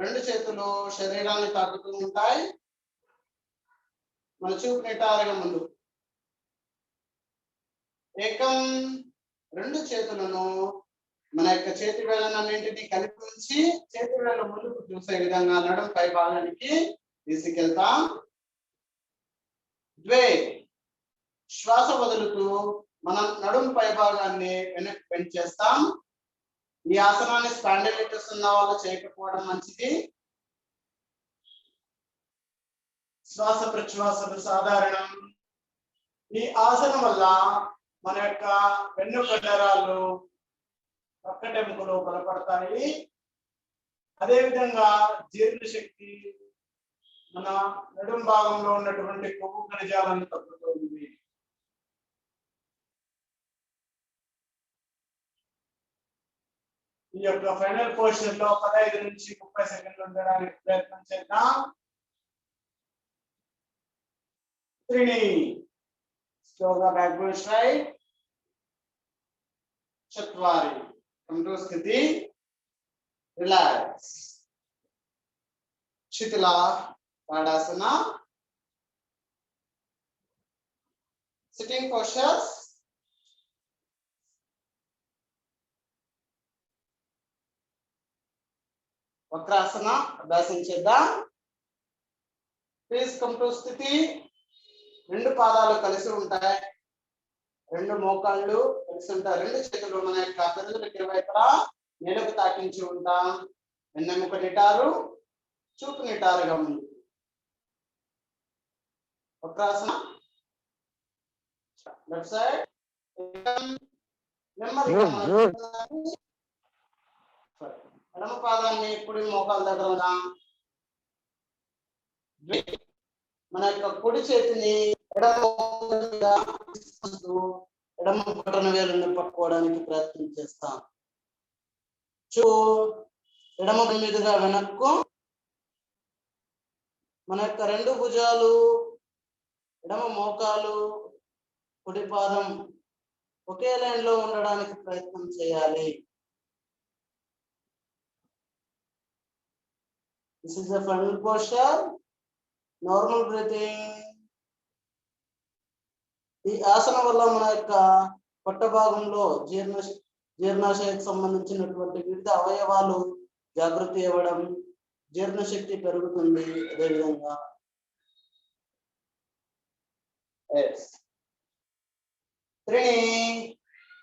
రెండు చేతులు శరీరాన్ని తాకుతూ ఉంటాయి. మన చూపు నిటారుగా ముందు. ఏకం, రెండు చేతులను మన యొక్క చేతి వేళ్ళన్నింటినీ కలిపి ఉంచి చేతి వేళ్ళ ముందుకు చూసే విధంగా నడుం పై భాగానికి తీసుకెళ్తాం. ద్వే, శ్వాస వదులుతూ మనం నడుం పై భాగాన్ని వెనక్కి బెండ్ చేస్తాం. ఈ ఆసనాన్ని స్పాండిలైటిస్ ఉన్న వాళ్ళు చేయకపోవడం మంచిది. శ్వాస ప్రశ్వాసలు సాధారణం. ఈ ఆసనం వల్ల మన యొక్క వెన్ను కండరాలు, పక్కటెముకలు బలపడతాయి. అదేవిధంగా జీర్ణశక్తి, మన నడుం భాగంలో ఉన్నటువంటి కొవ్వు కణజాలను తగ్గుతుంది. ఈ యొక్క ఫైనల్ పోర్షన్ లో 15 నుంచి 30 సెకండ్లు ఉండడానికి ప్రయత్నం చేద్దాం. త్రిని, స్లోగా బ్యాక్ గో స్ట్రైట్. చత్వారి, కంఠ స్థితి, రిలాక్స్. శిథిల తాడాసన. Sitting postures. వక్రాసన అభ్యాసం చేద్దాం. ప్లీజ్ కమ్ టు స్థితి. రెండు పాదాలు కలిసి ఉంటాయి, రెండు మోకాళ్ళు కలిసి ఉంటాయి. రెండు చేతులు మన యొక్క పెదవులకు ఇరువైపులా నేలకు తాకించి ఉంటాం. వెన్నెముక నిటారు, చూపు నిటారుగా ఉంది. వక్రాసన. Left side. నెమ్మదిగా ఎడమ పాదాన్ని కుడి మోకాల దగ్గర ద్వే మన యొక్క కుడి చేతిని ఎడమ మీద తీసుకొస్తూ ఎడమ బొటన వేలుని పట్టుకోవడానికి ప్రయత్నం చేస్తాం. ఎడమ మీదుగా వెనక్కు మన యొక్క రెండు భుజాలు, ఎడమ మోకాలు, కుడి పాదం ఒకే లైన్ లో ఉండడానికి ప్రయత్నం చేయాలి. This is the final posture. Normal breathing. ఈ ఆసనం వల్ల మన యొక్క పొట్ట భాగంలో జీర్ణాశయానికి సంబంధించినటువంటి వివిధ అవయవాలు జాగృతి అవ్వడం, జీర్ణశక్తి పెరుగుతుంది. అదేవిధంగా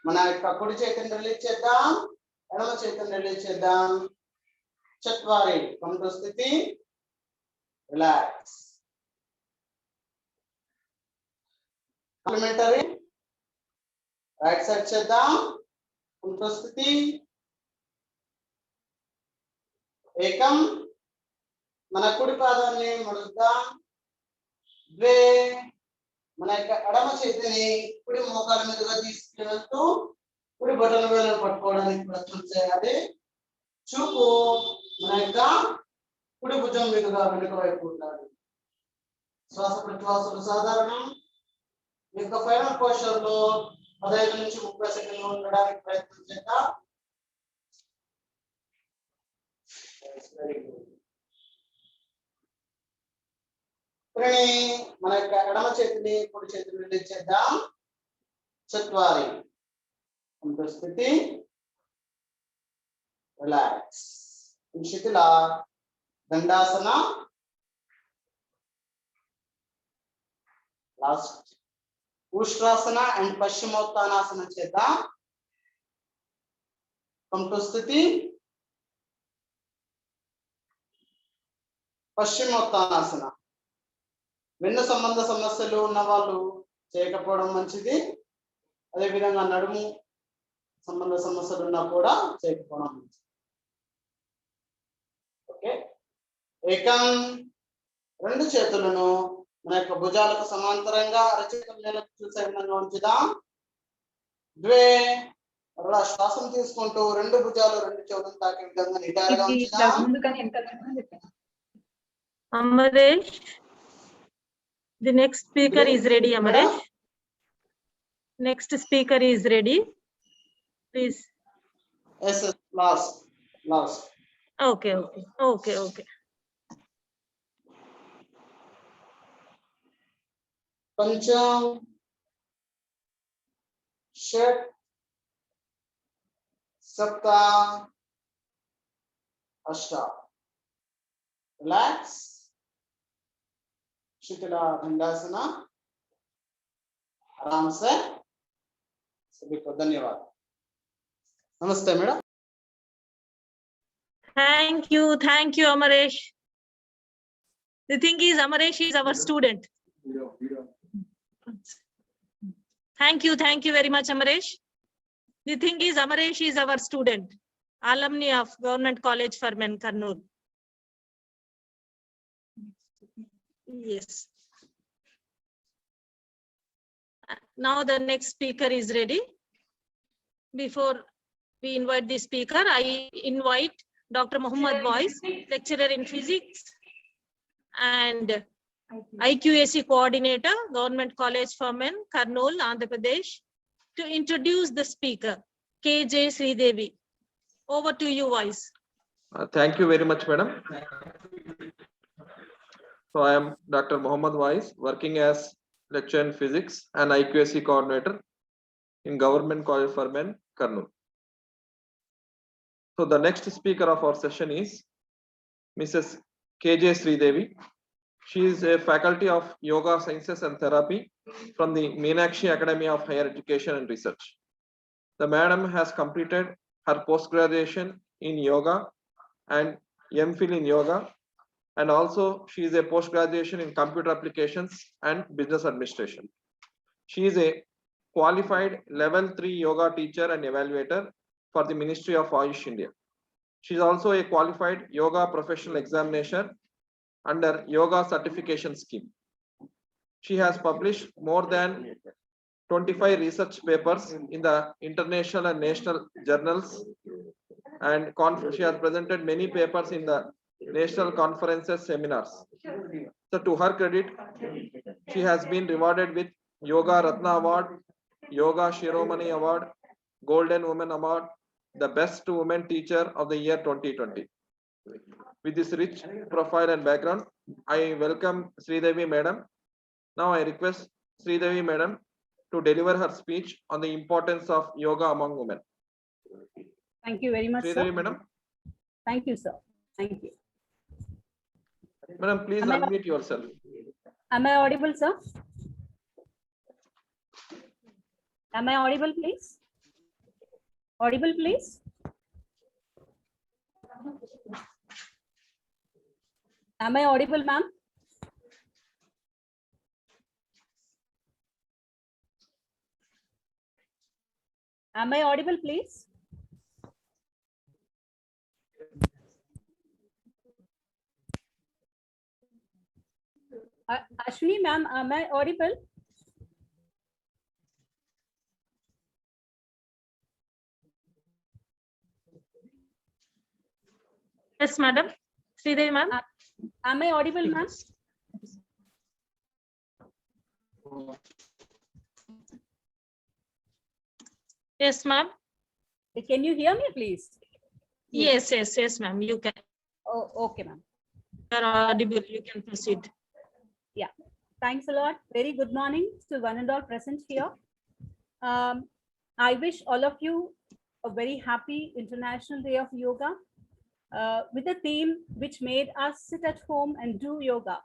మన యొక్క కుడి చేతిని రిలీజ్ చేద్దాం, ఎడమ చేతిని రిలీజ్ చేద్దాం. చత్వారి కంఠ స్థితి, రిలాక్స్. కాంప్లిమెంటరీ రైట్ సైడ్ చేద్దాం, కంఠ స్థితి, ఏకం. మన కుడి పాదాన్ని మడుద్దాం. ద్వే మన యొక్క ఎడమ చేతిని కుడి మోకాల మీదుగా తీసుకెళ్తూ కుడి బటన్ వేలను పట్టుకోవడానికి ప్రయత్నం చేయాలి. చూపు మన యొక్క కుడి భుజం మీదుగా వెనుక వైపు ఉండాలి. శ్వాస ప్రశ్వాసలు సాధారణం. మీ యొక్క ఫైనల్ పోస్టర్ లో 15 నుంచి 30 సెకండ్లు ఉండడానికి ప్రయత్నం చేద్దాం. మన యొక్క ఎడమ చేతిని కుడి చేతిని రిలీజ్ చేద్దాం. చత్వారి కంఠ స్థితి, relax. శిథిల dandasana. Last ఉష్ట్రాసన and Paschimottanasana చేద్దాం. కంఠ స్థితి, పశ్చిమోత్తానాసన. వెన్ను సంబంధ సమస్యలు ఉన్న వాళ్ళు చేయకపోవడం మంచిది. అదేవిధంగా నడుము సంబంధ సమస్యలు ఉన్నా కూడా చేయకపోవడం మంచిది. ఓకే. ఏకం. రెండు చేతులను మన యొక్క భుజాలకు సమాంతరంగా అరచేతుల నేలకు చూసే విధంగా ఉంచుదాం. ద్వే మరలా శ్వాసం తీసుకుంటూ రెండు భుజాలు రెండు చెవులను తాకే విధంగా నిటారుగా ఉంచుదాం. Amaresh, the next speaker is ready. Amaresh, next speaker is ready. Please. Yes, last. Okay. पंचम, षट, सप्त, अष्ट. रिलैक्स. शिथिला दंडासना. आराम से. सभी को धन्यवाद. नमस्ते madam. Thank you, Amaresh. The thing is, Amaresh is our student. Thank you very much, Amaresh. The thing is, Amaresh is our student, alumni of Government College for Men, Kurnool. Yes. Now the next speaker is ready. Before we invite the speaker, I invite Dr. Mohammad Wais, lecturer in physics and IQAC coordinator, Government College for Men, Kurnool, Andhra Pradesh, to introduce the speaker, KJ Sridevi. Over to you, Wais. Thank you very much, madam. So I am Dr. Mohammad Wais, working as lecturer in physics and IQAC coordinator in Government College for Men, Kurnool. So the next speaker of our session is Mrs. KJ Sridevi. She is a faculty of Yoga Sciences and Therapy from the Meenakshi Academy of Higher Education and Research. The madam has completed her post-graduation in yoga and MPhil in yoga, and also she is a post-graduation in computer applications and business administration. She is a qualified level 3 yoga teacher and evaluator for the Ministry of Ayush, India. She is also a qualified yoga professional examiner under Yoga Certification Scheme. She has published more than 25 research papers in the international and national journals, and she has presented many papers in the national conferences, seminars. So to her credit, she has been rewarded with Yoga Ratna Award, Yoga Shiromani Award, Golden Woman Award, the Best Women Teacher of the Year 2020. With this rich profile and background, I welcome Sridevi Madam. Now I request Sridevi Madam to deliver her speech on the importance of yoga among women. Thank you very much, Sridevi sir. Madam. Thank you, sir. Thank you. Madam, please unmute yourself. Am I audible, sir? Am I audible, please? Audible, please? Am I audible, ma'am? Am I audible, please? Ashwini, ma'am, am I audible? Yes, madam. Sridevi, ma'am. Am I audible, ma'am? Yes, ma'am. Can you hear me, please? Yes, ma'am. You can. Oh, okay, ma'am. You are audible. You can proceed. Yeah, thanks a lot. Very good morning to one and all present here. I wish all of you a very happy International Day of Yoga with a theme which made us sit at home and do yoga.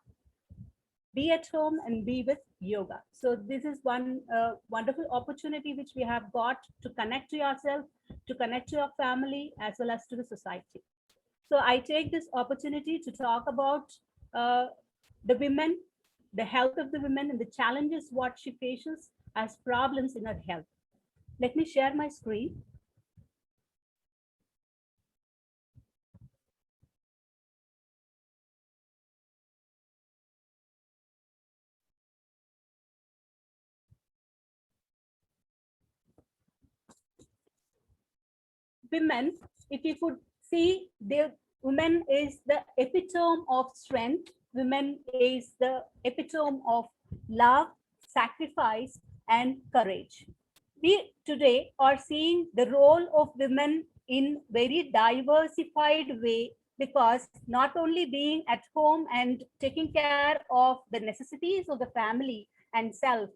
Be at home and be with yoga. So this is one wonderful opportunity which we have got to connect to yourself, to connect to your family, as well as to the society. So I take this opportunity to talk about the women, the health of the women, and the challenges what she faces as problems in her health. Let me share my screen. Women, if you could see, the women is the epitome of strength. Women is the epitome of love, sacrifice, and courage. We today are seeing the role of women in very diversified way, because not only being at home and taking care of the necessities of the family and self,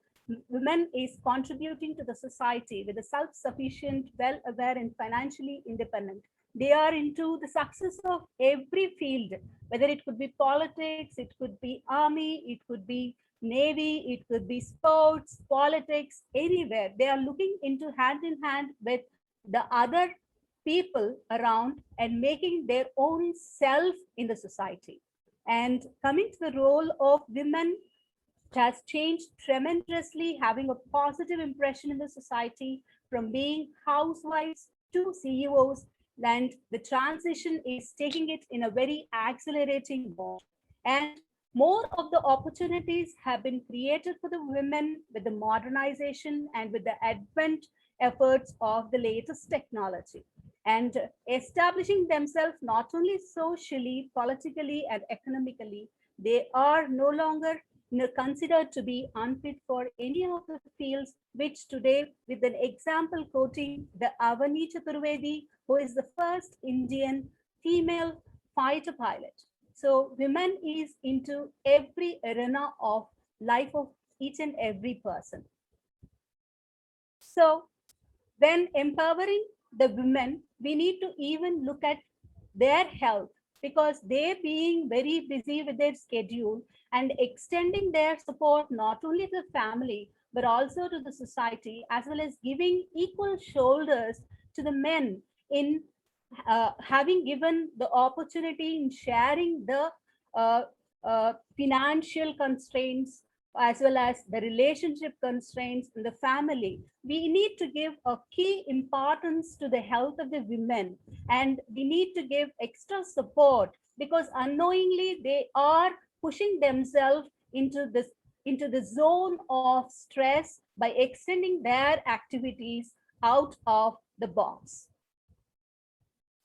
women is contributing to the society with a self-sufficient, well-aware, and financially independent. They are into the success of every field, whether it could be politics, it could be army, it could be navy, it could be sports, politics, anywhere. They are looking into hand in hand with the other people around and making their own self in the society. And coming to the role of women, it has changed tremendously, having a positive impression in the society from being housewives to CEOs, and the transition is taking it in a very accelerating mode. And more of the opportunities have been created for the women with the modernization and with the advent efforts of the latest technology, and establishing themselves not only socially, politically, and economically. They are no longer considered to be unfit for any of the fields, which today, with an example quoting the Avani Chaturvedi, who is the first Indian female fighter pilot. So women is into every arena of life of each and every person. So when empowering the women, we need to even look at their health, because they being very busy with their schedule and extending their support not only to the family, but also to the society, as well as giving equal shoulders to the men in having given the opportunity in sharing the financial constraints, as well as the relationship constraints in the family, we need to give a key importance to the health of the women, and we need to give extra support because unknowingly they are pushing themselves into the zone of stress by extending their activities out of the box.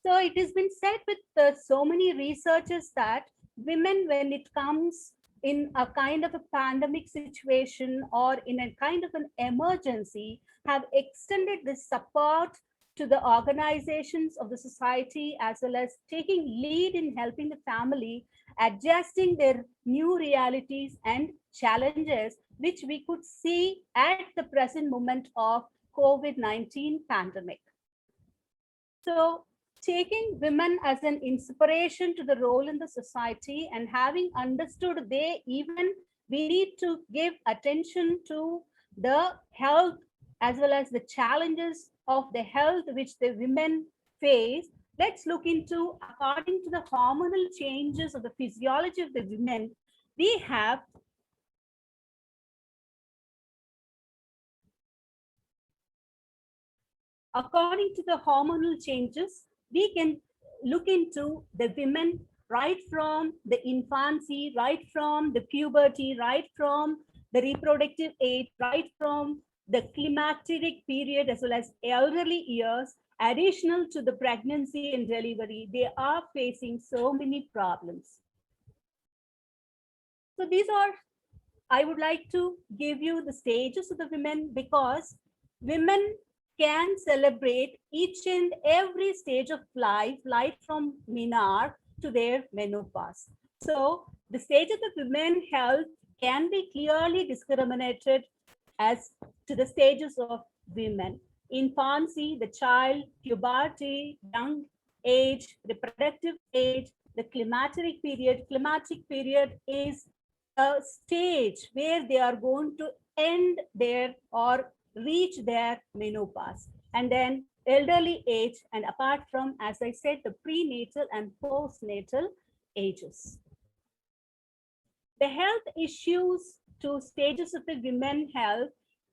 So it has been said with so many researchers that women, when it comes in a kind of a pandemic situation or in a kind of an emergency, have extended this support to the organizations of the society, as well as taking lead in helping the family adjusting their new realities and challenges, which we could see at the present moment of COVID-19 pandemic. So taking women as an inspiration to the role in the society and having understood we need to give attention to the health as well as the challenges of the health which the women face. Let's look into, according to the hormonal changes of the physiology of the women, we have according to the hormonal changes, we can look into the women right from the infancy, right from the puberty, right from the reproductive age, right from the climacteric period, as well as elderly years, additional to the pregnancy and delivery. They are facing so many problems. So these are, I would like to give you the stages of the women, because women can celebrate each and every stage of life, right from menarche to their menopause. So the stage of the women health can be clearly discriminated as to the stages of women: infancy, the child, puberty, young age, reproductive age, the climacteric period. Climacteric period is a stage where they are going to end their or reach their menopause, and then elderly age, and apart from, as I said, the prenatal and postnatal ages. The health issues to stages of the women health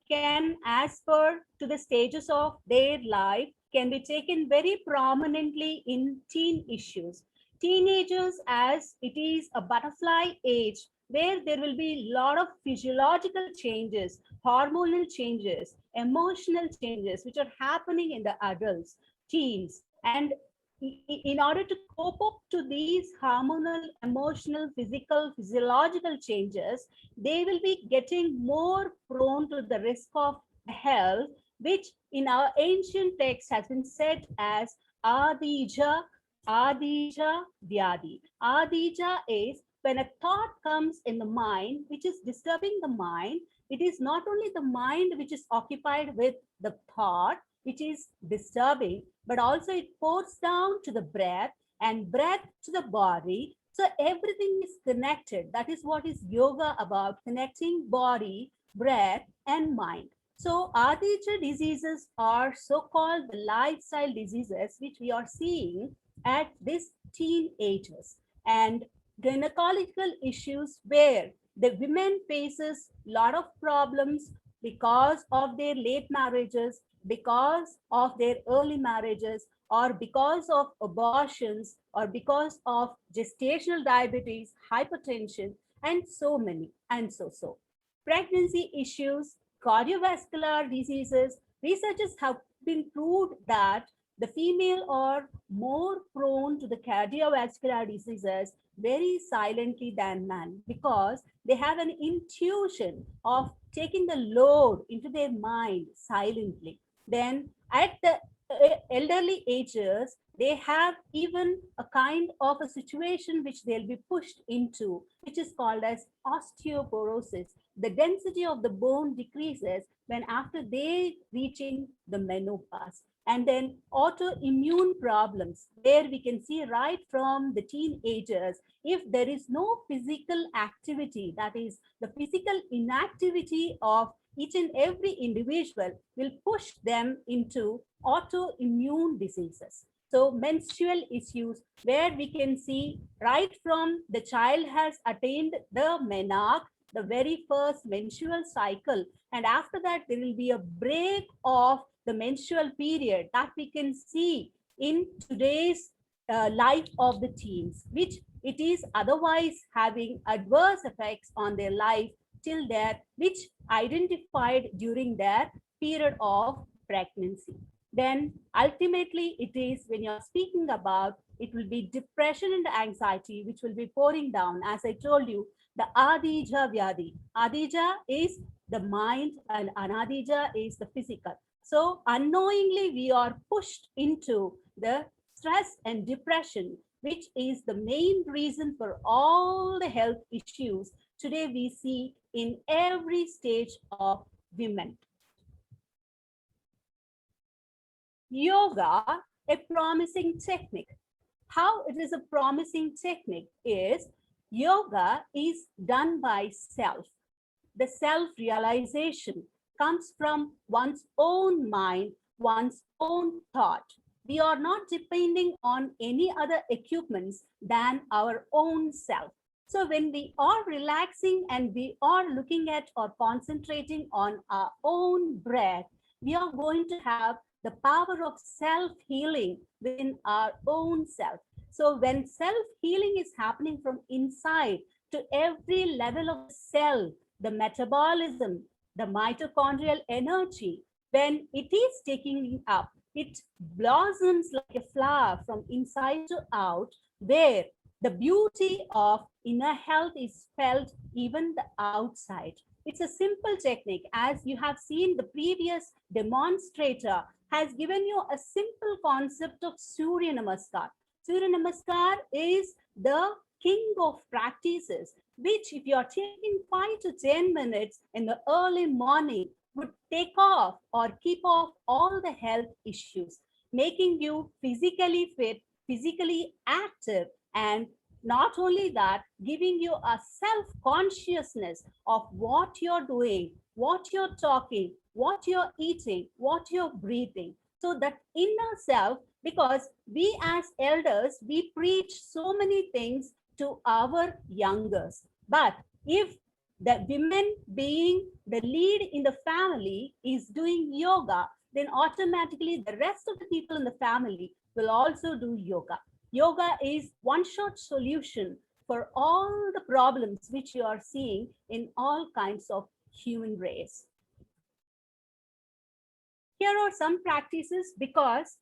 can, as per to the stages of their life, can be taken very prominently in teen issues. Teenagers, as it is a butterfly age, where there will be a lot of physiological changes, hormonal changes, emotional changes, which are happening in the adults, teens. And in order to cope up to these hormonal, emotional, physical, physiological changes, they will be getting more prone to the risk of health, which in our ancient text has been said as Adija, Adija, Vyadi. Adija is when a thought comes in the mind, which is disturbing the mind. It is not only the mind which is occupied with the thought, which is disturbing, but also it pours down to the breath and breath to the body. So everything is connected. That is what is yoga about, connecting body, breath, and mind. So Adija diseases are so-called the lifestyle diseases, which we are seeing at this teen ages, and gynecological issues where the women faces a lot of problems because of their late marriages, because of their early marriages, or because of abortions, or because of gestational diabetes, hypertension, and so many, and so. Pregnancy issues, cardiovascular diseases. Researchers have been proved that the female are more prone to the cardiovascular diseases very silently than men, because they have an intuition of taking the load into their mind silently. Then at the elderly ages, they have even a kind of a situation which they'll be pushed into, which is called as osteoporosis. The density of the bone decreases when after they reaching the menopause. And then autoimmune problems, where we can see right from the teenagers, if there is no physical activity, that is the physical inactivity of each and every individual will push them into autoimmune diseases. So menstrual issues, where we can see right from the child has attained the menarche, the very first menstrual cycle. And after that, there will be a break of the menstrual period that we can see in today's life of the teens, which it is otherwise having adverse effects on their life till there, which identified during their period of pregnancy. Then ultimately it is when you're speaking about, it will be depression and anxiety, which will be pouring down. As I told you, the Adija Vyadi. Adija is the mind and Anadija is the physical. So unknowingly, we are pushed into the stress and depression, which is the main reason for all the health issues today we see in every stage of women. Yoga, a promising technique. How it is a promising technique is yoga is done by self. The self-realization comes from one's own mind, one's own thought. We are not depending on any other equipments than our own self. So when we are relaxing and we are looking at or concentrating on our own breath, we are going to have the power of self-healing within our own self. So when self-healing is happening from inside to every level of the cell, the metabolism, the mitochondrial energy, when it is taking up, it blossoms like a flower from inside to out, where the beauty of inner health is felt even the outside. It's a simple technique. As you have seen, the previous demonstrator has given you a simple concept of Surya Namaskar. Surya Namaskar is the king of practices, which if you are taking 5 to 10 minutes in the early morning, would take off or keep off all the health issues, making you physically fit, physically active, and not only that, giving you a self-consciousness of what you're doing, what you're talking, what you're eating, what you're breathing. So that inner self, because we as elders, we preach so many things to our youngers. But if the women being the lead in the family is doing yoga, then automatically the rest of the people in the family will also do yoga. Yoga is one-shot solution for all the problems which you are seeing in all kinds of human race. Here are some practices, because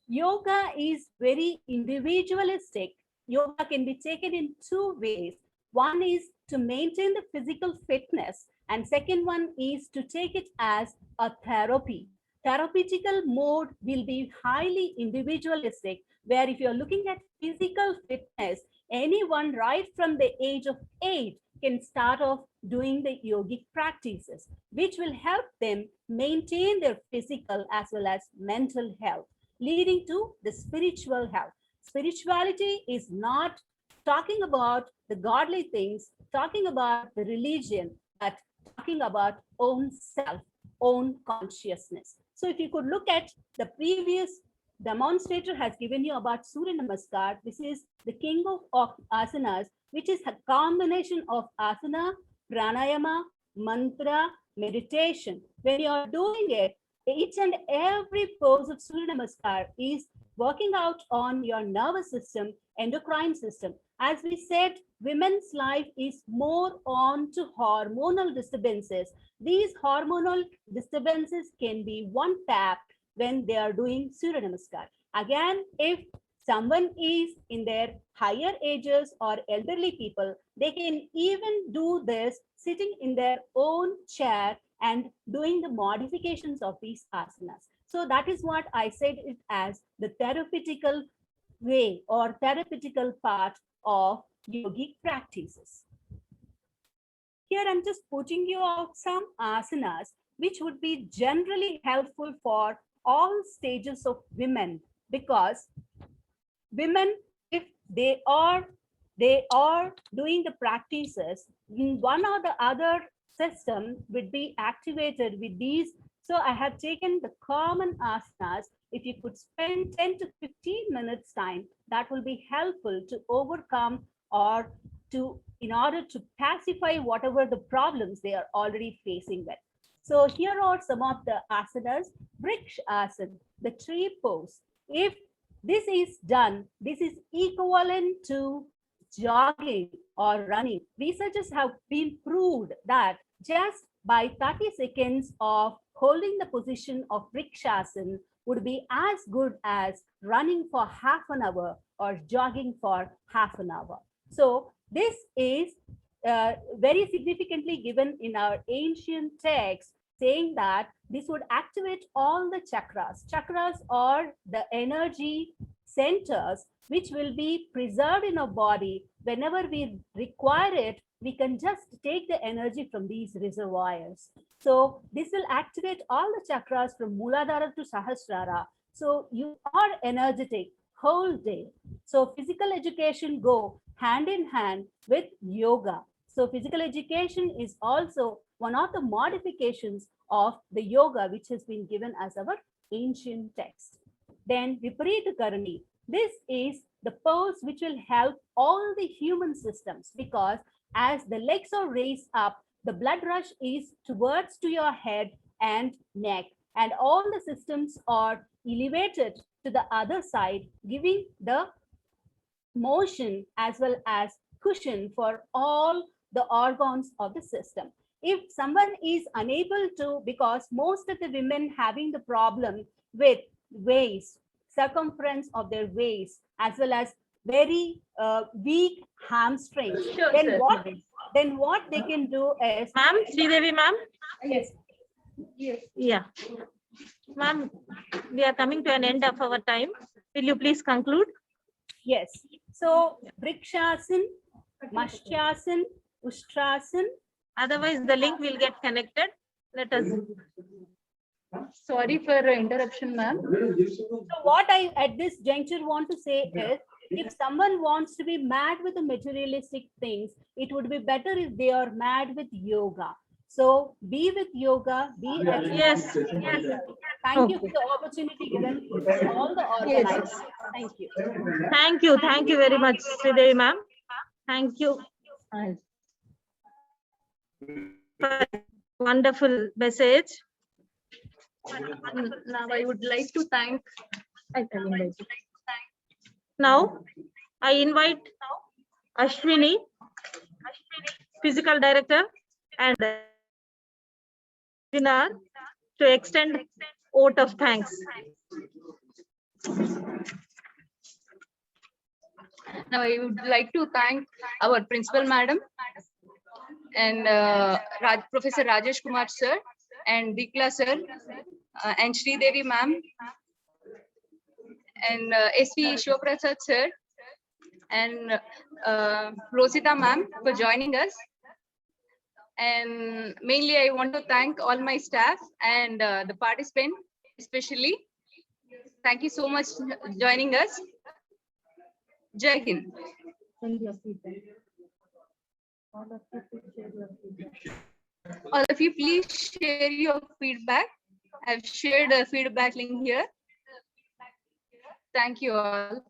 yoga is very individualistic. Yoga can be taken in two ways. One is to maintain the physical fitness, and second one is to take it as a therapy. Therapeutical mode will be highly individualistic, where if you're looking at physical fitness, anyone right from the age of 8 can start off doing the yogic practices, which will help them maintain their physical as well as mental health, leading to the spiritual health. Spirituality is not talking about the godly things, talking about the religion, but talking about own self, own consciousness. So if you could look at the previous demonstrator has given you about Surya Namaskar. This is the king of asanas, which is a combination of asana, pranayama, mantra, meditation. When you are doing it, each and every pose of Surya Namaskar is working out on your nervous system, endocrine system. As we said, women's life is more on to hormonal disturbances. These hormonal disturbances can be one tap when they are doing Surya Namaskar. Again, if someone is in their higher ages or elderly people, they can even do this sitting in their own chair and doing the modifications of these asanas. So that is what I said it as the therapeutical way or therapeutical part of yogic practices. Here I'm just putting you out some asanas which would be generally helpful for all stages of women, because women, if they are doing the practices, in one or the other system would be activated with these. So I have taken the common asanas. If you could spend 10 to 15 minutes time, that will be helpful to overcome or to in order to pacify whatever the problems they are already facing with. So here are some of the asanas. Vriksha asana, the tree pose. If this is done, this is equivalent to jogging or running. Researchers have been proved that just by 30 seconds of holding the position of Vrikshasana would be as good as running for half an hour or jogging for half an hour. So this is very significantly given in our ancient texts, saying that this would activate all the chakras. Chakras are the energy centers which will be preserved in our body. Whenever we require it, we can just take the energy from these reservoirs. So this will activate all the chakras from Muladhara to Sahasrara. So you are energetic whole day. So physical education go hand in hand with yoga. So physical education is also one of the modifications of the yoga which has been given as our ancient text. Then Viparita Karani. This is the pose which will help all the human systems, because as the legs are raised up, the blood rush is towards to your head and neck, and all the systems are elevated to the other side, giving the motion as well as cushion for all the organs of the system. If someone is unable to, because most of the women having the problem with waist, circumference of their waist, as well as very weak hamstrings, Sure, then what they can do is, Ma'am, Sridevi ma'am. yes, Yeah. Ma'am, we are coming to an end of our time. Will you please conclude? yes. So Vrikshasana, Matsyasan, Ustrasan. Otherwise, the link will get connected. Let us. Sorry for interruption, ma'am. So what I at this juncture want to say is, if someone wants to be mad with the materialistic things, it would be better if they are mad with yoga. So be with yoga, be Yes. Thank you for the opportunity given to all the organizers. Thank you. Thank you. Thank you very much, Sridevi ma'am. Thank you. For wonderful message. Now I would like to thank. Now, I invite Ashwini, Physical Director, and Dinar to extend vote of thanks. Now I would like to thank our principal madam and Professor Rajesh Kumar sir and Dikla sir and Sridevi ma'am and SV Shivprasad sir and Rosita ma'am for joining us. And mainly I want to thank all my staff and the participants especially. Thank you so much for joining us. Jai Hind. All of you, please share your feedback. I've shared a feedback link here. Thank you all.